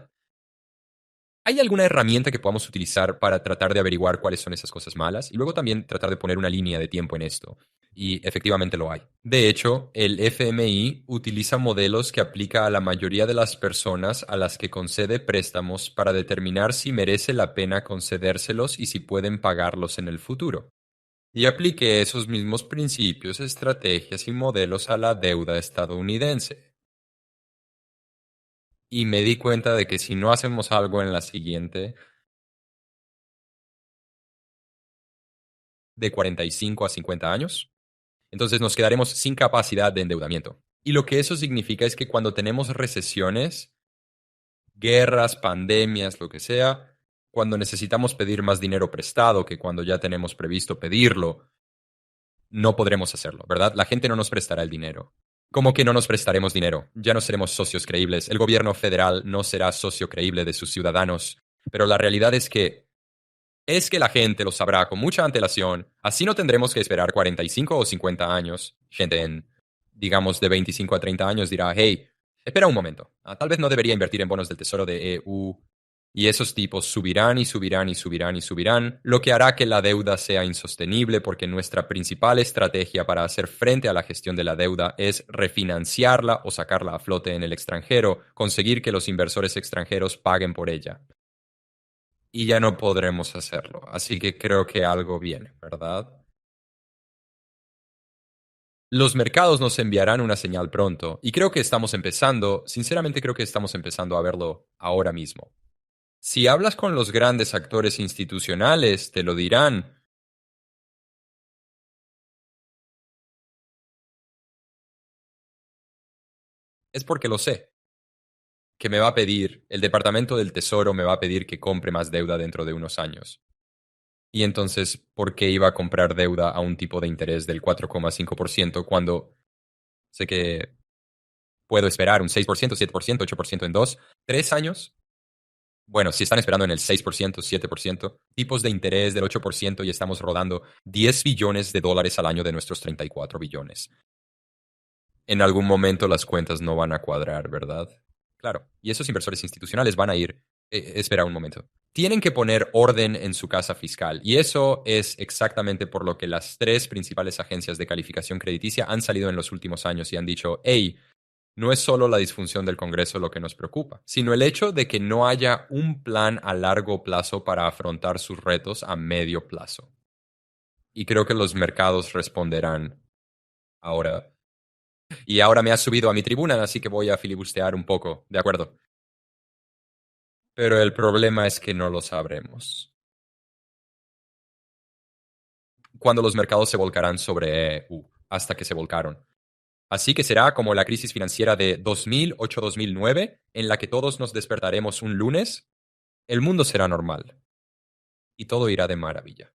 ¿Hay alguna herramienta que podamos utilizar para tratar de averiguar cuáles son esas cosas malas? Y luego también tratar de poner una línea de tiempo en esto. Y efectivamente lo hay. De hecho, el FMI utiliza modelos que aplica a la mayoría de las personas a las que concede préstamos para determinar si merece la pena concedérselos y si pueden pagarlos en el futuro. Y apliqué esos mismos principios, estrategias y modelos a la deuda estadounidense. Y me di cuenta de que si no hacemos algo en la siguiente, de 45 a 50 años, entonces nos quedaremos sin capacidad de endeudamiento. Y lo que eso significa es que cuando tenemos recesiones, guerras, pandemias, lo que sea, cuando necesitamos pedir más dinero prestado que cuando ya tenemos previsto pedirlo, no podremos hacerlo, ¿verdad? La gente no nos prestará el dinero. ¿Cómo que no nos prestaremos dinero? Ya no seremos socios creíbles. El gobierno federal no será socio creíble de sus ciudadanos. Pero la realidad es que la gente lo sabrá con mucha antelación, así no tendremos que esperar 45 o 50 años. Gente en, digamos, de 25 a 30 años dirá, hey, espera un momento, tal vez no debería invertir en bonos del Tesoro de EU. Y esos tipos subirán y subirán y subirán y subirán, lo que hará que la deuda sea insostenible porque nuestra principal estrategia para hacer frente a la gestión de la deuda es refinanciarla o sacarla a flote en el extranjero, conseguir que los inversores extranjeros paguen por ella y ya no podremos hacerlo. Así que creo que algo viene, ¿verdad? Los mercados nos enviarán una señal pronto y creo que estamos empezando, sinceramente creo que estamos empezando a verlo ahora mismo. Si hablas con los grandes actores institucionales, te lo dirán. Es porque lo sé. Que me va a pedir, el Departamento del Tesoro me va a pedir que compre más deuda dentro de unos años. Y entonces, ¿por qué iba a comprar deuda a un tipo de interés del 4,5% cuando sé que puedo esperar un 6%, 7%, 8% en 2, 3 años? Bueno, si están esperando en el 6%, 7%, tipos de interés del 8% y estamos rodando 10 billones de dólares al año de nuestros 34 billones. En algún momento las cuentas no van a cuadrar, ¿verdad? Claro, y esos inversores institucionales van a ir, espera un momento, tienen que poner orden en su casa fiscal. Y eso es exactamente por lo que las tres principales agencias de calificación crediticia han salido en los últimos años y han dicho, hey, no es solo la disfunción del Congreso lo que nos preocupa, sino el hecho de que no haya un plan a largo plazo para afrontar sus retos a medio plazo. Y creo que los mercados responderán ahora. Y ahora me has subido a mi tribuna, así que voy a filibustear un poco, ¿de acuerdo? Pero el problema es que no lo sabremos. Cuando los mercados se volcarán sobre hasta que se volcaron. Así que será como la crisis financiera de 2008-2009, en la que todos nos despertaremos un lunes. El mundo será normal. Y todo irá de maravilla.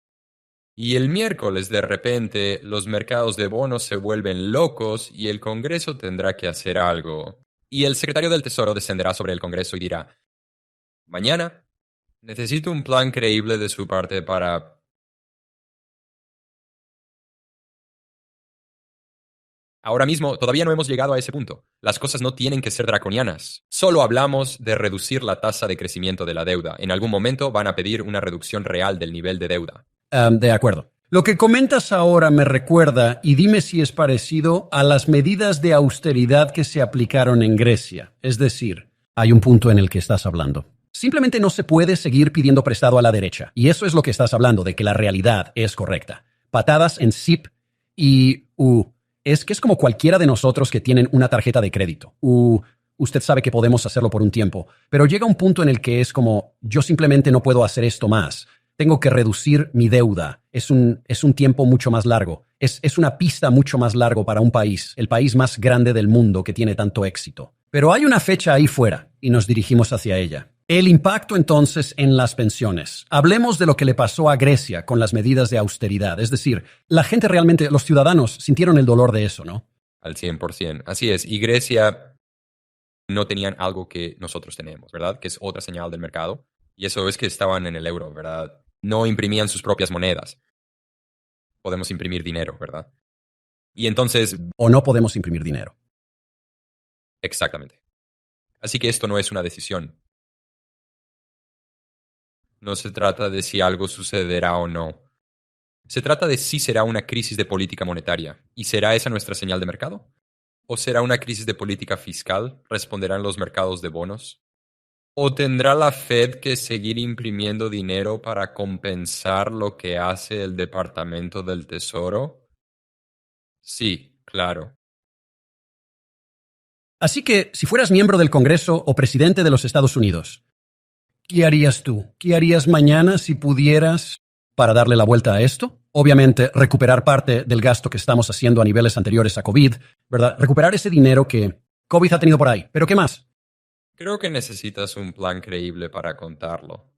Y el miércoles, de repente, los mercados de bonos se vuelven locos y el Congreso tendrá que hacer algo. Y el secretario del Tesoro descenderá sobre el Congreso y dirá, mañana necesito un plan creíble de su parte para... Ahora mismo todavía no hemos llegado a ese punto. Las cosas no tienen que ser draconianas. Solo hablamos de reducir la tasa de crecimiento de la deuda. En algún momento van a pedir una reducción real del nivel de deuda. De acuerdo. Lo que comentas ahora me recuerda, y dime si es parecido, a las medidas de austeridad que se aplicaron en Grecia. Es decir, hay un punto en el que estás hablando. Simplemente no se puede seguir pidiendo prestado a la derecha. Y eso es lo que estás hablando, de que la realidad es correcta. Patadas en zip y es que es como cualquiera de nosotros que tienen una tarjeta de crédito. Usted sabe que podemos hacerlo por un tiempo, pero llega un punto en el que es como, yo simplemente no puedo hacer esto más. Tengo que reducir mi deuda. Es un tiempo mucho más largo. Es una pista mucho más largo para un país, el país más grande del mundo que tiene tanto éxito. Pero hay una fecha ahí fuera y nos dirigimos hacia ella. El impacto entonces en las pensiones. Hablemos de lo que le pasó a Grecia con las medidas de austeridad. Es decir, la gente realmente, los ciudadanos sintieron el dolor de eso, ¿no? Al 100%. Así es. Y Grecia no tenían algo que nosotros tenemos, ¿verdad? Que es otra señal del mercado. Y eso es que estaban en el euro, ¿verdad? No imprimían sus propias monedas. Podemos imprimir dinero, ¿verdad? Y entonces... O no podemos imprimir dinero. Exactamente. Así que esto no es una decisión. No se trata de si algo sucederá o no. Se trata de si será una crisis de política monetaria. ¿Y será esa nuestra señal de mercado? ¿O será una crisis de política fiscal? ¿Responderán los mercados de bonos? ¿O tendrá la Fed que seguir imprimiendo dinero para compensar lo que hace el Departamento del Tesoro? Sí, claro. Así que, si fueras miembro del Congreso o presidente de los Estados Unidos, ¿qué harías tú? ¿Qué harías mañana si pudieras para darle la vuelta a esto? Obviamente, recuperar parte del gasto que estamos haciendo a niveles anteriores a COVID, ¿verdad? Recuperar ese dinero que COVID ha tenido por ahí. ¿Pero qué más? Creo que necesitas un plan creíble para contarlo.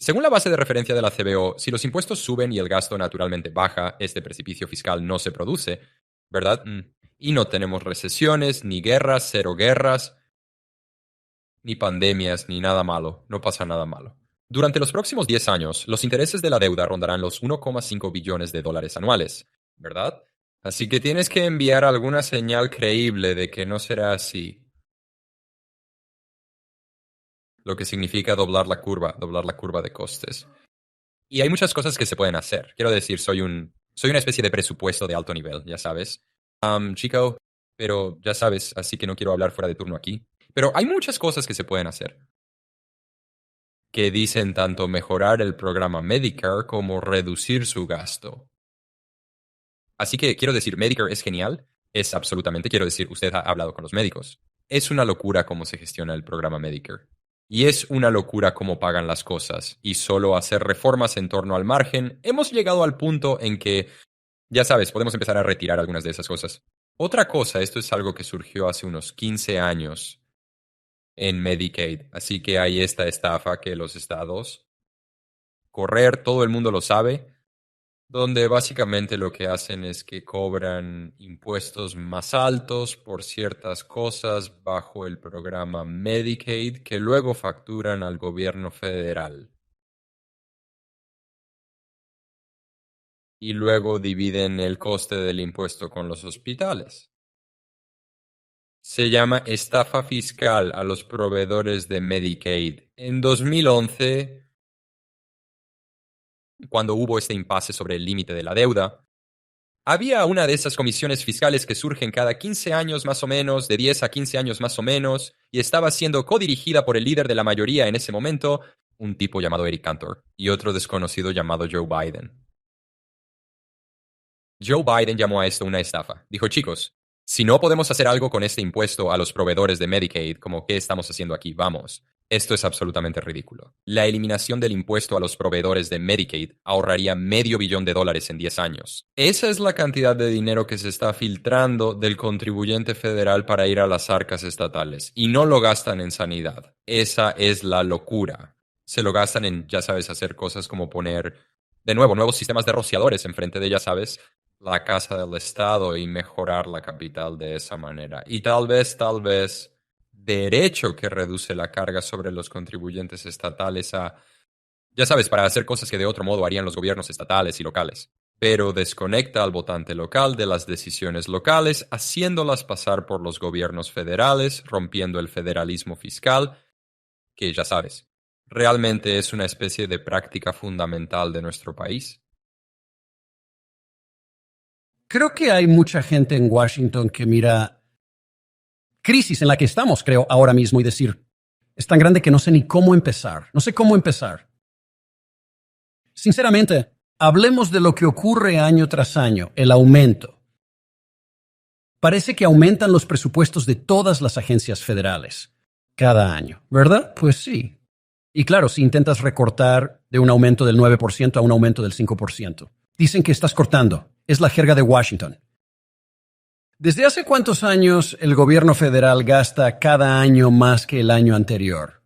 Según la base de referencia de la CBO, si los impuestos suben y el gasto naturalmente baja, este precipicio fiscal no se produce, ¿verdad? Y no tenemos recesiones, ni guerras, cero guerras, ni pandemias, ni nada malo. No pasa nada malo. Durante los próximos 10 años, los intereses de la deuda rondarán los 1,5 billones de dólares anuales, ¿verdad? Así que tienes que enviar alguna señal creíble de que no será así. Lo que significa doblar la curva de costes. Y hay muchas cosas que se pueden hacer. Quiero decir, soy una especie de presupuesto de alto nivel, ya sabes. Chico, pero ya sabes, así que no quiero hablar fuera de turno aquí. Pero hay muchas cosas que se pueden hacer. que dicen tanto mejorar el programa Medicare como reducir su gasto. Así que quiero decir, Medicare es genial, es absolutamente, quiero decir, usted ha hablado con los médicos. Es una locura cómo se gestiona el programa Medicare. Y es una locura cómo pagan las cosas. Y solo hacer reformas en torno al margen, hemos llegado al punto en que, ya sabes, podemos empezar a retirar algunas de esas cosas. Otra cosa, esto es algo que surgió hace unos 15 años en Medicaid. Así que hay esta estafa que los estados correr, todo el mundo lo sabe, donde básicamente lo que hacen es que cobran impuestos más altos por ciertas cosas bajo el programa Medicaid que luego facturan al gobierno federal. Y luego dividen el coste del impuesto con los hospitales. Se llama estafa fiscal a los proveedores de Medicaid. En 2011, cuando hubo este impasse sobre el límite de la deuda, había una de esas comisiones fiscales que surgen cada 15 años más o menos, de 10 a 15 años más o menos, y estaba siendo codirigida por el líder de la mayoría en ese momento, un tipo llamado Eric Cantor, y otro desconocido llamado Joe Biden. Joe Biden llamó a esto una estafa. Dijo, chicos, si no podemos hacer algo con este impuesto a los proveedores de Medicaid, como qué estamos haciendo aquí, vamos. Esto es absolutamente ridículo. La eliminación del impuesto a los proveedores de Medicaid ahorraría $500 billion en 10 años. Esa es la cantidad de dinero que se está filtrando del contribuyente federal para ir a las arcas estatales. Y no lo gastan en sanidad. Esa es la locura. Se lo gastan en, ya sabes, hacer cosas como poner, de nuevo, nuevos sistemas de rociadores enfrente de, ya sabes, la casa del Estado y mejorar la capital de esa manera. Y tal vez, derecho que reduce la carga sobre los contribuyentes estatales a, ya sabes, para hacer cosas que de otro modo harían los gobiernos estatales y locales. Pero desconecta al votante local de las decisiones locales, haciéndolas pasar por los gobiernos federales, rompiendo el federalismo fiscal, que ya sabes, realmente es una especie de práctica fundamental de nuestro país. Creo que hay mucha gente en Washington que mira crisis en la que estamos, creo, ahora mismo y decir, es tan grande que no sé ni cómo empezar. No sé cómo empezar. Sinceramente, hablemos de lo que ocurre año tras año, el aumento. Parece que aumentan los presupuestos de todas las agencias federales cada año, ¿verdad? Pues sí. Y claro, si intentas recortar de un aumento del 9% a un aumento del 5%, dicen que estás cortando. Es la jerga de Washington. ¿Desde hace cuántos años el gobierno federal gasta cada año más que el año anterior?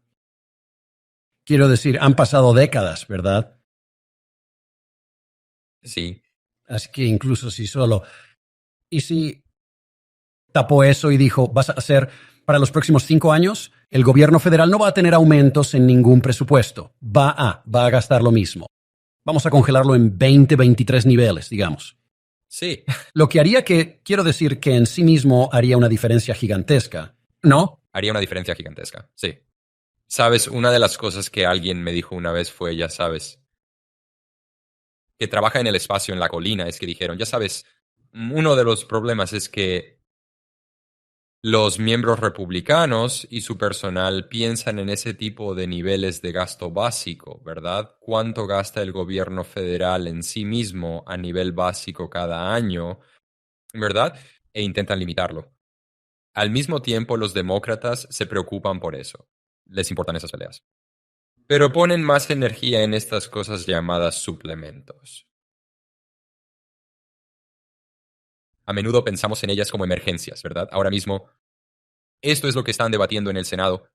Quiero decir, han pasado décadas, ¿verdad? Sí. Así que incluso si solo... ¿Y si tapó eso y dijo, vas a hacer para los próximos 5 años? El gobierno federal no va a tener aumentos en ningún presupuesto. Va a gastar lo mismo. Vamos a congelarlo en 20, 23 niveles, digamos. Sí. Lo que haría que, quiero decir que en sí mismo haría una diferencia gigantesca, ¿no? Haría una diferencia gigantesca, sí. Sabes, una de las cosas que alguien me dijo una vez fue, ya sabes, que trabaja en el espacio en la colina, es que dijeron, ya sabes, uno de los problemas es que los miembros republicanos y su personal piensan en ese tipo de niveles de gasto básico, ¿verdad? ¿Cuánto gasta el gobierno federal en sí mismo a nivel básico cada año, ¿verdad? E intentan limitarlo. Al mismo tiempo, los demócratas se preocupan por eso. Les importan esas peleas. Pero ponen más energía en estas cosas llamadas suplementos. A menudo pensamos en ellas como emergencias, ¿verdad? Ahora mismo, esto es lo que están debatiendo en el Senado.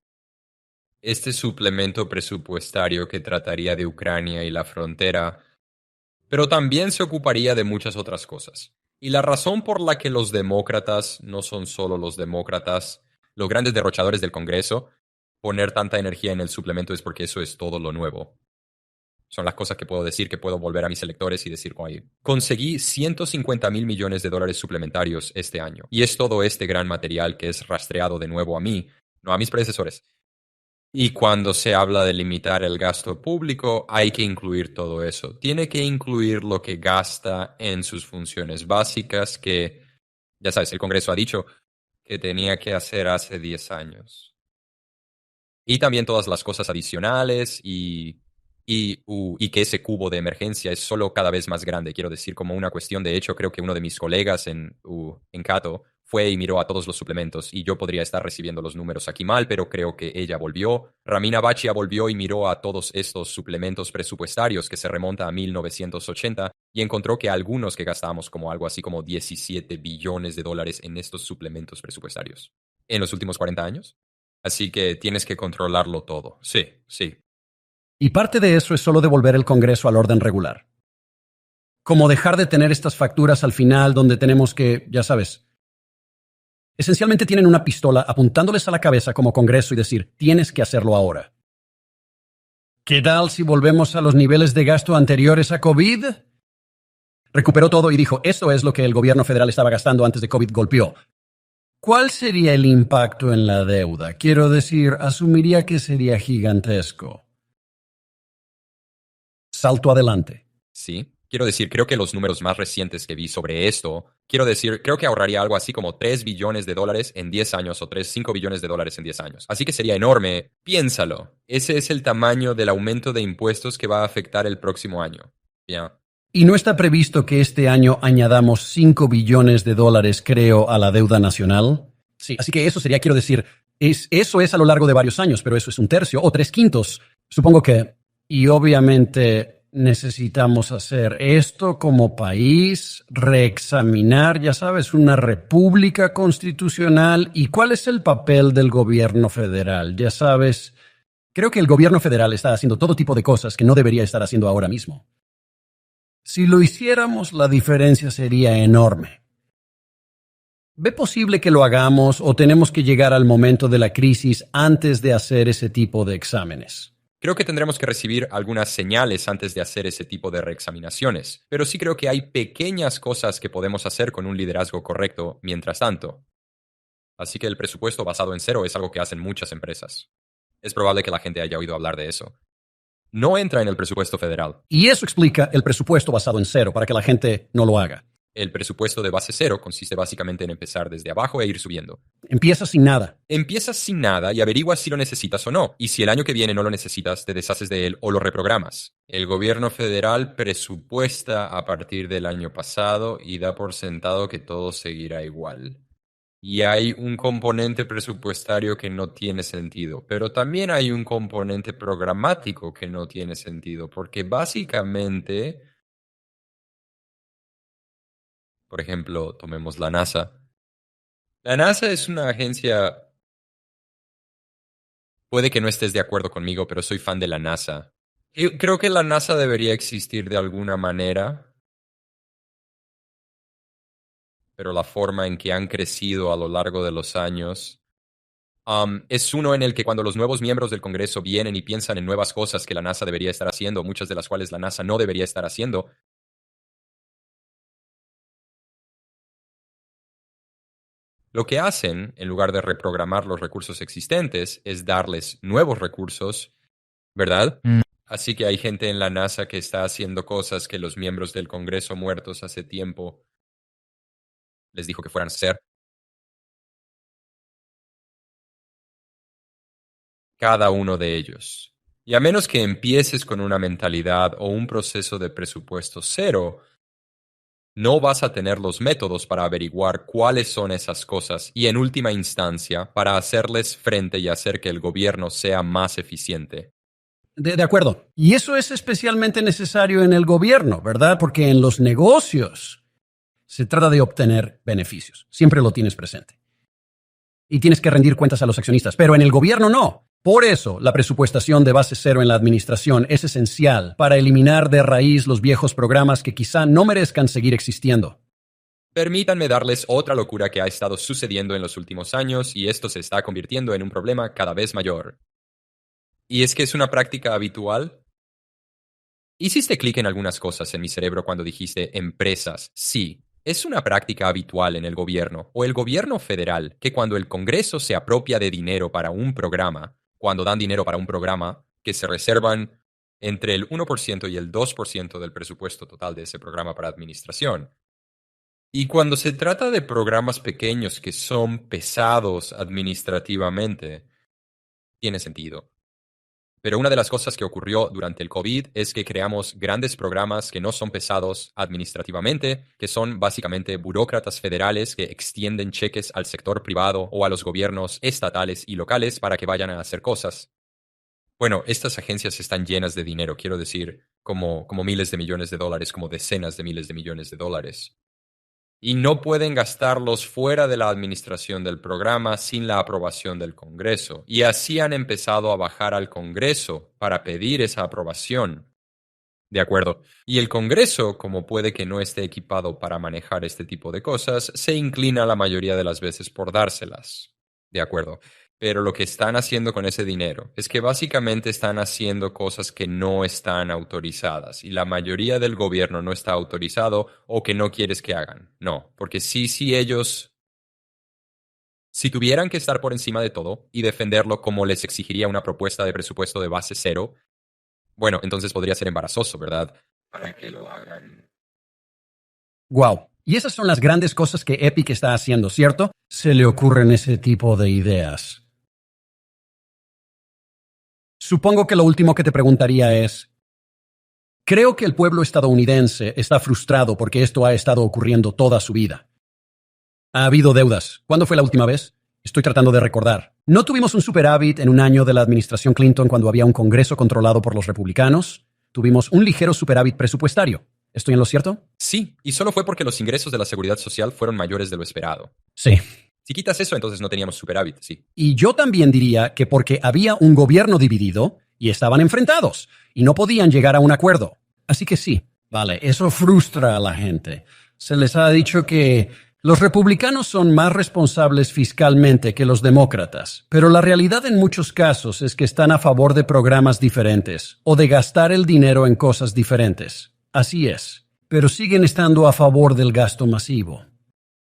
Este suplemento presupuestario que trataría de Ucrania y la frontera, pero también se ocuparía de muchas otras cosas. Y la razón por la que los demócratas no son solo los demócratas, los grandes derrochadores del Congreso, poner tanta energía en el suplemento es porque eso es todo lo nuevo. Son las cosas que puedo decir, que puedo volver a mis electores y decir, oye, conseguí $150 millones suplementarios este año. Y es todo este gran material que es rastreado de nuevo a mí, no a mis predecesores. Y cuando se habla de limitar el gasto público, hay que incluir todo eso. Tiene que incluir lo que gasta en sus funciones básicas, que, ya sabes, el Congreso ha dicho que tenía que hacer hace 10 años. Y también todas las cosas adicionales y que ese cubo de emergencia es solo cada vez más grande. Quiero decir, como una cuestión de hecho, creo que uno de mis colegas en Cato fue y miró a todos los suplementos y yo podría estar recibiendo los números aquí mal, pero creo que ella volvió. Ramina Bachia volvió y miró a todos estos suplementos presupuestarios que se remonta a 1980 y encontró que algunos que gastábamos como algo así como 17 billones de dólares en estos suplementos presupuestarios en los últimos 40 años. Así que tienes que controlarlo todo. Sí, sí. Y parte de eso es solo devolver el Congreso al orden regular. Como dejar de tener estas facturas al final donde tenemos que, ya sabes, esencialmente tienen una pistola apuntándoles a la cabeza como Congreso y decir, tienes que hacerlo ahora. ¿Qué tal si volvemos a los niveles de gasto anteriores a COVID? Recuperó todo y dijo, esto es lo que el gobierno federal estaba gastando antes de COVID golpeó. ¿Cuál sería el impacto en la deuda? Quiero decir, asumiría que sería gigantesco. Salto adelante. Sí. Quiero decir, creo que los números más recientes que vi sobre esto, quiero decir, creo que ahorraría algo así como 3 billones de dólares en 10 años o 5 billones de dólares en 10 años. Así que sería enorme. Piénsalo. Ese es el tamaño del aumento de impuestos que va a afectar el próximo año. Bien. Y no está previsto que este año añadamos 5 billones de dólares, creo, a la deuda nacional. Sí, así que eso sería, quiero decir, eso es a lo largo de varios años, pero eso es un tercio o 3/5. Supongo que, y obviamente necesitamos hacer esto como país, reexaminar, ya sabes, una república constitucional. ¿Y cuál es el papel del gobierno federal? Ya sabes, creo que el gobierno federal está haciendo todo tipo de cosas que no debería estar haciendo ahora mismo. Si lo hiciéramos, la diferencia sería enorme. ¿Ve posible que lo hagamos o tenemos que llegar al momento de la crisis antes de hacer ese tipo de exámenes? Creo que tendremos que recibir algunas señales antes de hacer ese tipo de reexaminaciones, pero sí creo que hay pequeñas cosas que podemos hacer con un liderazgo correcto mientras tanto. Así que el presupuesto basado en cero es algo que hacen muchas empresas. Es probable que la gente haya oído hablar de eso. No entra en el presupuesto federal. Y eso explica el presupuesto basado en cero, para que la gente no lo haga. El presupuesto de base cero consiste básicamente en empezar desde abajo e ir subiendo. Empiezas sin nada. Empiezas sin nada y averiguas si lo necesitas o no. Y si el año que viene no lo necesitas, te deshaces de él o lo reprogramas. El gobierno federal presupuesta a partir del año pasado y da por sentado que todo seguirá igual. Y hay un componente presupuestario que no tiene sentido, pero también hay un componente programático que no tiene sentido, porque básicamente, por ejemplo, tomemos la NASA. La NASA es una agencia. Puede que no estés de acuerdo conmigo, pero soy fan de la NASA. Yo creo que la NASA debería existir de alguna manera, pero la forma en que han crecido a lo largo de los años, es uno en el que cuando los nuevos miembros del Congreso vienen y piensan en nuevas cosas que la NASA debería estar haciendo, muchas de las cuales la NASA no debería estar haciendo, lo que hacen, en lugar de reprogramar los recursos existentes, es darles nuevos recursos, ¿verdad? Así que hay gente en la NASA que está haciendo cosas que los miembros del Congreso muertos hace tiempo les dijo que fueran a hacer. Cada uno de ellos. Y a menos que empieces con una mentalidad o un proceso de presupuesto cero, no vas a tener los métodos para averiguar cuáles son esas cosas y en última instancia para hacerles frente y hacer que el gobierno sea más eficiente. De acuerdo. Y eso es especialmente necesario en el gobierno, ¿verdad? Porque en los negocios se trata de obtener beneficios. Siempre lo tienes presente. Y tienes que rendir cuentas a los accionistas. Pero en el gobierno no. Por eso, la presupuestación de base cero en la administración es esencial para eliminar de raíz los viejos programas que quizá no merezcan seguir existiendo. Permítanme darles otra locura que ha estado sucediendo en los últimos años y esto se está convirtiendo en un problema cada vez mayor. Y es que es una práctica habitual. Hiciste clic en algunas cosas en mi cerebro cuando dijiste empresas. Sí, es una práctica habitual en el gobierno o el gobierno federal que cuando el Congreso se apropia de dinero para un programa, cuando dan dinero para un programa, que se reservan entre el 1% y el 2% del presupuesto total de ese programa para administración. Y cuando se trata de programas pequeños que son pesados administrativamente, Tiene sentido. Pero una de las cosas que ocurrió durante el COVID es que creamos grandes programas que no son pesados administrativamente, que son básicamente burócratas federales que extienden cheques al sector privado o a los gobiernos estatales y locales para que vayan a hacer cosas. Bueno, estas agencias están llenas de dinero, quiero decir, como miles de millones de dólares, como decenas de miles de millones de dólares. Y no pueden gastarlos fuera de la administración del programa sin la aprobación del Congreso. Y así han empezado a bajar al Congreso para pedir esa aprobación. De acuerdo. Y el Congreso, como puede que no esté equipado para manejar este tipo de cosas, se inclina la mayoría de las veces por dárselas. De acuerdo. Pero lo que están haciendo con ese dinero es que básicamente están haciendo cosas que no están autorizadas y la mayoría del gobierno no está autorizado o que no quieres que hagan. No, porque si ellos, si tuvieran que estar por encima de todo y defenderlo como les exigiría una propuesta de presupuesto de base cero, bueno, entonces podría ser embarazoso, ¿verdad? Para que lo hagan. Wow. Y esas son las grandes cosas que Epic está haciendo, ¿cierto? Se le ocurren ese tipo de ideas. Supongo que lo último que te preguntaría es, creo que el pueblo estadounidense está frustrado porque esto ha estado ocurriendo toda su vida. Ha habido deudas. ¿Cuándo fue la última vez? Estoy tratando de recordar. ¿No tuvimos un superávit en un año de la administración Clinton cuando había un Congreso controlado por los republicanos? Tuvimos un ligero superávit presupuestario. ¿Estoy en lo cierto? Sí, y solo fue porque los ingresos de la seguridad social fueron mayores de lo esperado. Sí. Si quitas eso, entonces no teníamos superávit, sí. Y yo también diría que porque había un gobierno dividido y estaban enfrentados y no podían llegar a un acuerdo. Así que sí, vale, eso frustra a la gente. Se les ha dicho que los republicanos son más responsables fiscalmente que los demócratas, pero la realidad en muchos casos es que están a favor de programas diferentes o de gastar el dinero en cosas diferentes. Así es, pero siguen estando a favor del gasto masivo.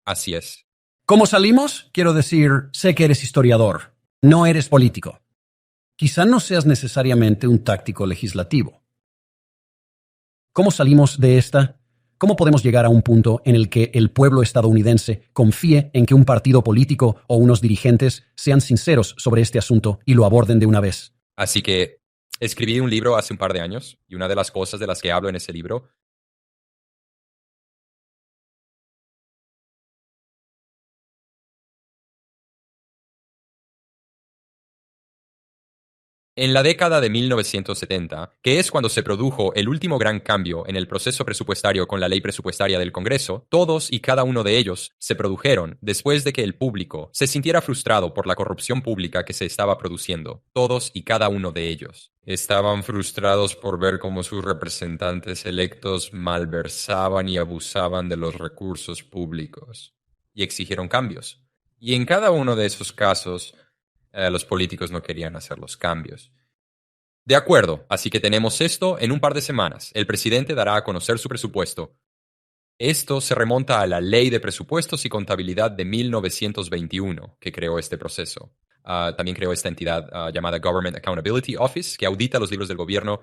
Así es. ¿Cómo salimos? Quiero decir, sé que eres historiador, no eres político. Quizá no seas necesariamente un táctico legislativo. ¿Cómo salimos de esta? ¿Cómo podemos llegar a un punto en el que el pueblo estadounidense confíe en que un partido político o unos dirigentes sean sinceros sobre este asunto y lo aborden de una vez? Así que escribí un libro hace un par de años y una de las cosas de las que hablo en ese libro en la década de 1970, que es cuando se produjo el último gran cambio en el proceso presupuestario con la ley presupuestaria del Congreso, todos y cada uno de ellos se produjeron después de que el público se sintiera frustrado por la corrupción pública que se estaba produciendo. Todos y cada uno de ellos estaban frustrados por ver cómo sus representantes electos malversaban y abusaban de los recursos públicos y exigieron cambios. Y en cada uno de esos casos, los políticos no querían hacer los cambios. De acuerdo, así que tenemos esto en un par de semanas. El presidente dará a conocer su presupuesto. Esto se remonta a la Ley de Presupuestos y Contabilidad de 1921, que creó este proceso. También creó esta entidad llamada Government Accountability Office, que audita los libros del gobierno.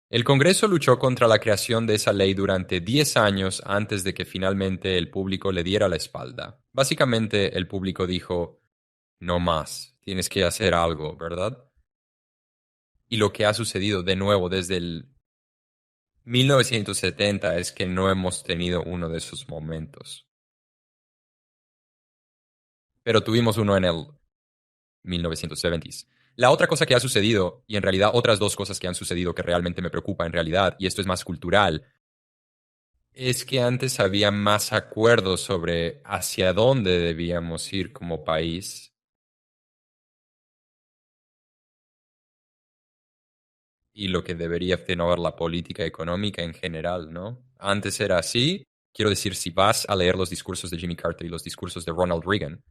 El Congreso luchó contra la creación de esa ley durante 10 años antes de que finalmente el público le diera la espalda. Básicamente, el público dijo, no más, tienes que hacer algo, ¿verdad? Y lo que ha sucedido de nuevo desde el 1970 es que no hemos tenido uno de esos momentos. Pero tuvimos uno en el 1970s. La otra cosa que ha sucedido, y en realidad otras dos cosas que han sucedido que realmente me preocupa en realidad, y esto es más cultural, es que antes había más acuerdos sobre hacia dónde debíamos ir como país. Y lo que debería tener la política económica en general, ¿no? Antes era así. Quiero decir, si vas a leer los discursos de Jimmy Carter y los discursos de Ronald Reagan,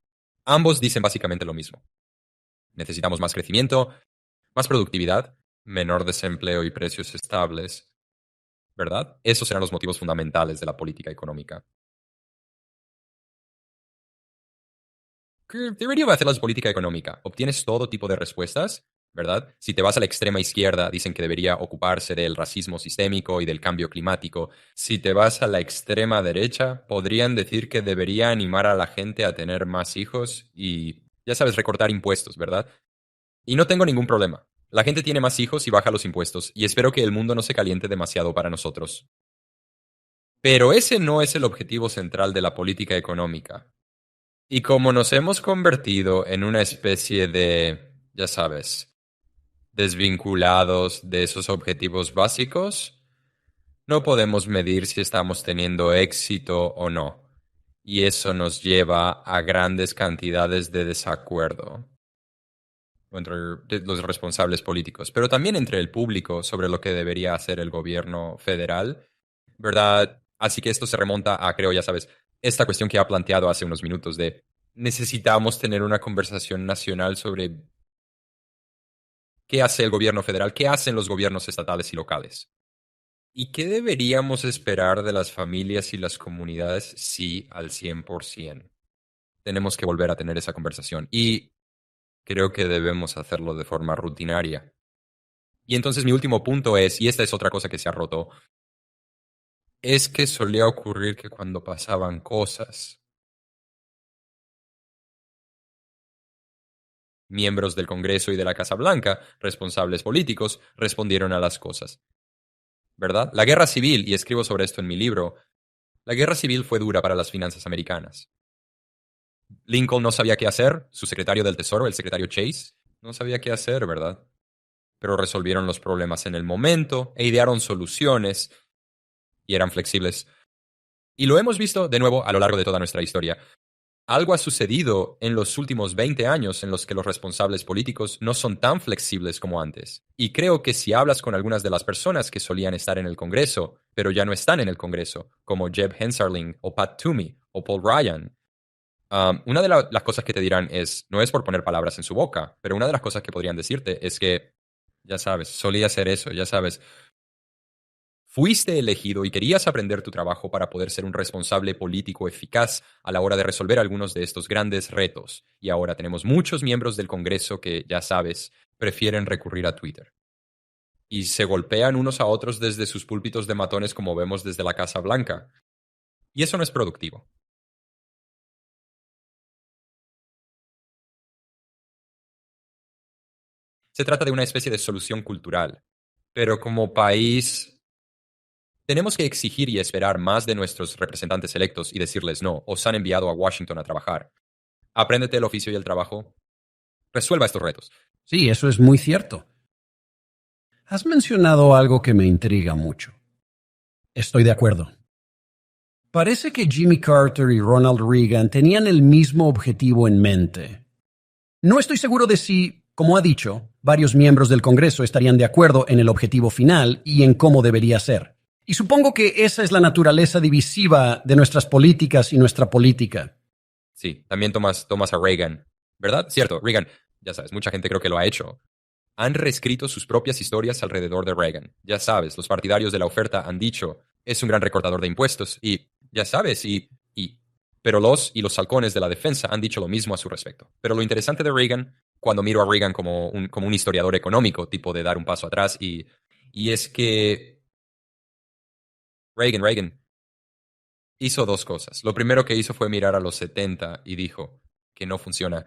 ambos dicen básicamente lo mismo. Necesitamos más crecimiento, más productividad, menor desempleo y precios estables, ¿verdad? Esos serán los motivos fundamentales de la política económica. ¿Qué debería hacer la política económica? Obtienes todo tipo de respuestas, ¿verdad? Si te vas a la extrema izquierda, dicen que debería ocuparse del racismo sistémico y del cambio climático. Si te vas a la extrema derecha, podrían decir que debería animar a la gente a tener más hijos y, ya sabes, recortar impuestos, ¿verdad? Y no tengo ningún problema. La gente tiene más hijos y baja los impuestos, y espero que el mundo no se caliente demasiado para nosotros. Pero ese no es el objetivo central de la política económica. Y como nos hemos convertido en una especie de, ya sabes, desvinculados de esos objetivos básicos, no podemos medir si estamos teniendo éxito o no. Y eso nos lleva a grandes cantidades de desacuerdo entre los responsables políticos, pero también entre el público sobre lo que debería hacer el gobierno federal, ¿verdad? Así que esto se remonta a, creo, ya sabes, esta cuestión que ha planteado hace unos minutos de necesitamos tener una conversación nacional sobre qué hace el gobierno federal, qué hacen los gobiernos estatales y locales. ¿Y qué deberíamos esperar de las familias y las comunidades? Sí, al 100%. Tenemos que volver a tener esa conversación y creo que debemos hacerlo de forma rutinaria. Y entonces mi último punto es, y esta es otra cosa que se ha roto, es que solía ocurrir que cuando pasaban cosas, miembros del Congreso y de la Casa Blanca, responsables políticos, respondieron a las cosas. ¿Verdad? La guerra civil, y escribo sobre esto en mi libro, la guerra civil fue dura para las finanzas americanas. Lincoln no sabía qué hacer, su secretario del Tesoro, el secretario Chase, no sabía qué hacer, ¿verdad? Pero resolvieron los problemas en el momento e idearon soluciones y eran flexibles. Y lo hemos visto de nuevo a lo largo de toda nuestra historia. Algo ha sucedido en los últimos 20 años en los que los responsables políticos no son tan flexibles como antes. Y creo que si hablas con algunas de las personas que solían estar en el Congreso, pero ya no están en el Congreso, como Jeb Hensarling o Pat Toomey o Paul Ryan, una de las cosas que te dirán es, no es por poner palabras en su boca, pero una de las cosas que podrían decirte es que, ya sabes, solía hacer eso, ya sabes, fuiste elegido y querías aprender tu trabajo para poder ser un responsable político eficaz a la hora de resolver algunos de estos grandes retos. Y ahora tenemos muchos miembros del Congreso que, ya sabes, prefieren recurrir a Twitter. Y se golpean unos a otros desde sus púlpitos de matones como vemos desde la Casa Blanca. Y eso no es productivo. Se trata de una especie de solución cultural. Pero como país tenemos que exigir y esperar más de nuestros representantes electos y decirles no, os han enviado a Washington a trabajar. Apréndete el oficio y el trabajo. Resuelva estos retos. Sí, eso es muy cierto. Has mencionado algo que me intriga mucho. Estoy de acuerdo. Parece que Jimmy Carter y Ronald Reagan tenían el mismo objetivo en mente. No estoy seguro de si, como ha dicho, varios miembros del Congreso estarían de acuerdo en el objetivo final y en cómo debería ser. Y supongo que esa es la naturaleza divisiva de nuestras políticas y nuestra política. Sí, también tomas a Reagan, ¿verdad? Cierto, Reagan, ya sabes, mucha gente creo que lo ha hecho. Han reescrito sus propias historias alrededor de Reagan. Ya sabes, los partidarios de la oferta han dicho, es un gran recortador de impuestos y, ya sabes, pero los halcones de la defensa han dicho lo mismo a su respecto. Pero lo interesante de Reagan, cuando miro a Reagan como un historiador económico, tipo de dar un paso atrás, y es que Reagan hizo dos cosas. Lo primero que hizo fue mirar a los 70 y dijo que no funciona,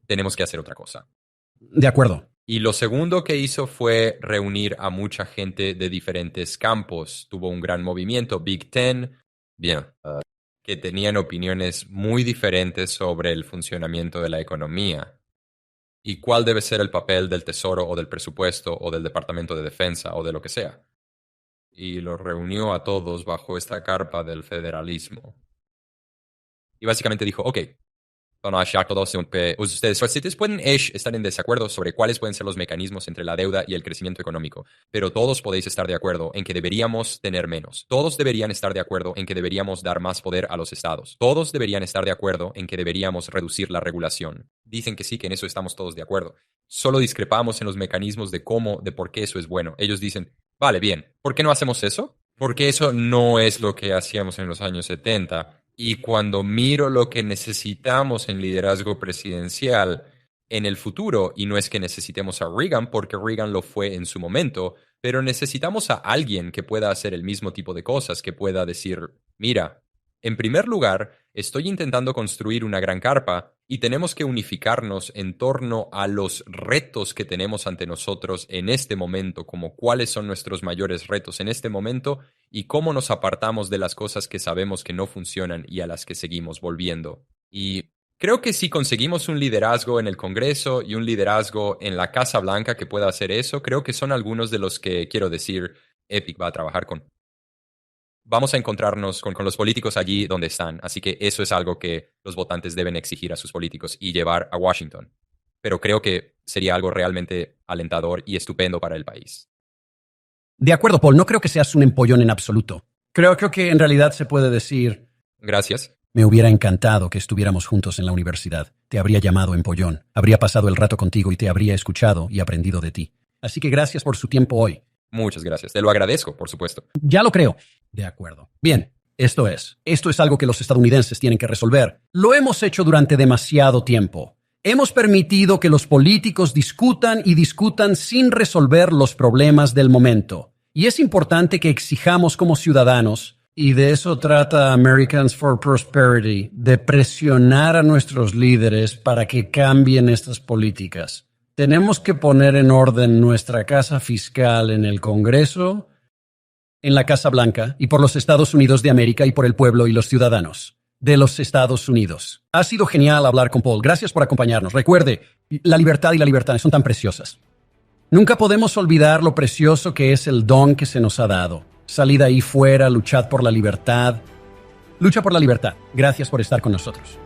tenemos que hacer otra cosa. De acuerdo. Y lo segundo que hizo fue reunir a mucha gente de diferentes campos. Tuvo un gran movimiento, Big Ten, que tenían opiniones muy diferentes sobre el funcionamiento de la economía y cuál debe ser el papel del Tesoro o del presupuesto o del Departamento de Defensa o de lo que sea. Y los reunió a todos bajo esta carpa del federalismo. Y básicamente dijo, ok, ustedes pueden estar en desacuerdo sobre cuáles pueden ser los mecanismos entre la deuda y el crecimiento económico, pero todos podéis estar de acuerdo en que deberíamos tener menos. Todos deberían estar de acuerdo en que deberíamos dar más poder a los estados. Todos deberían estar de acuerdo en que deberíamos reducir la regulación. Dicen que sí, que en eso estamos todos de acuerdo. Solo discrepamos en los mecanismos de por qué eso es bueno. Ellos dicen, vale, bien, ¿por qué no hacemos eso? Porque eso no es lo que hacíamos en los años 70. Y cuando miro lo que necesitamos en liderazgo presidencial en el futuro, y no es que necesitemos a Reagan, porque Reagan lo fue en su momento, pero necesitamos a alguien que pueda hacer el mismo tipo de cosas, que pueda decir, mira, en primer lugar, estoy intentando construir una gran carpa y tenemos que unificarnos en torno a los retos que tenemos ante nosotros en este momento, como cuáles son nuestros mayores retos en este momento y cómo nos apartamos de las cosas que sabemos que no funcionan y a las que seguimos volviendo. Y creo que si conseguimos un liderazgo en el Congreso y un liderazgo en la Casa Blanca que pueda hacer eso, creo que son algunos de los que, quiero decir, Epic va a trabajar con. Vamos a encontrarnos con los políticos allí donde están, así que eso es algo que los votantes deben exigir a sus políticos y llevar a Washington. Pero creo que sería algo realmente alentador y estupendo para el país. De acuerdo, Paul, no creo que seas un empollón en absoluto. Creo que en realidad se puede decir... Gracias. Me hubiera encantado que estuviéramos juntos en la universidad. Te habría llamado empollón, habría pasado el rato contigo y te habría escuchado y aprendido de ti. Así que gracias por su tiempo hoy. Muchas gracias. Te lo agradezco, por supuesto. Ya lo creo. De acuerdo. Bien, esto es algo que los estadounidenses tienen que resolver. Lo hemos hecho durante demasiado tiempo. Hemos permitido que los políticos discutan y discutan sin resolver los problemas del momento. Y es importante que exijamos como ciudadanos, y de eso trata Americans for Prosperity, de presionar a nuestros líderes para que cambien estas políticas. Tenemos que poner en orden nuestra casa fiscal en el Congreso, en la Casa Blanca y por los Estados Unidos de América y por el pueblo y los ciudadanos de los Estados Unidos. Ha sido genial hablar con Paul. Gracias por acompañarnos. Recuerde, la libertad y la libertad son tan preciosas. Nunca podemos olvidar lo precioso que es el don que se nos ha dado. Salid ahí fuera, luchad por la libertad. Lucha por la libertad. Gracias por estar con nosotros.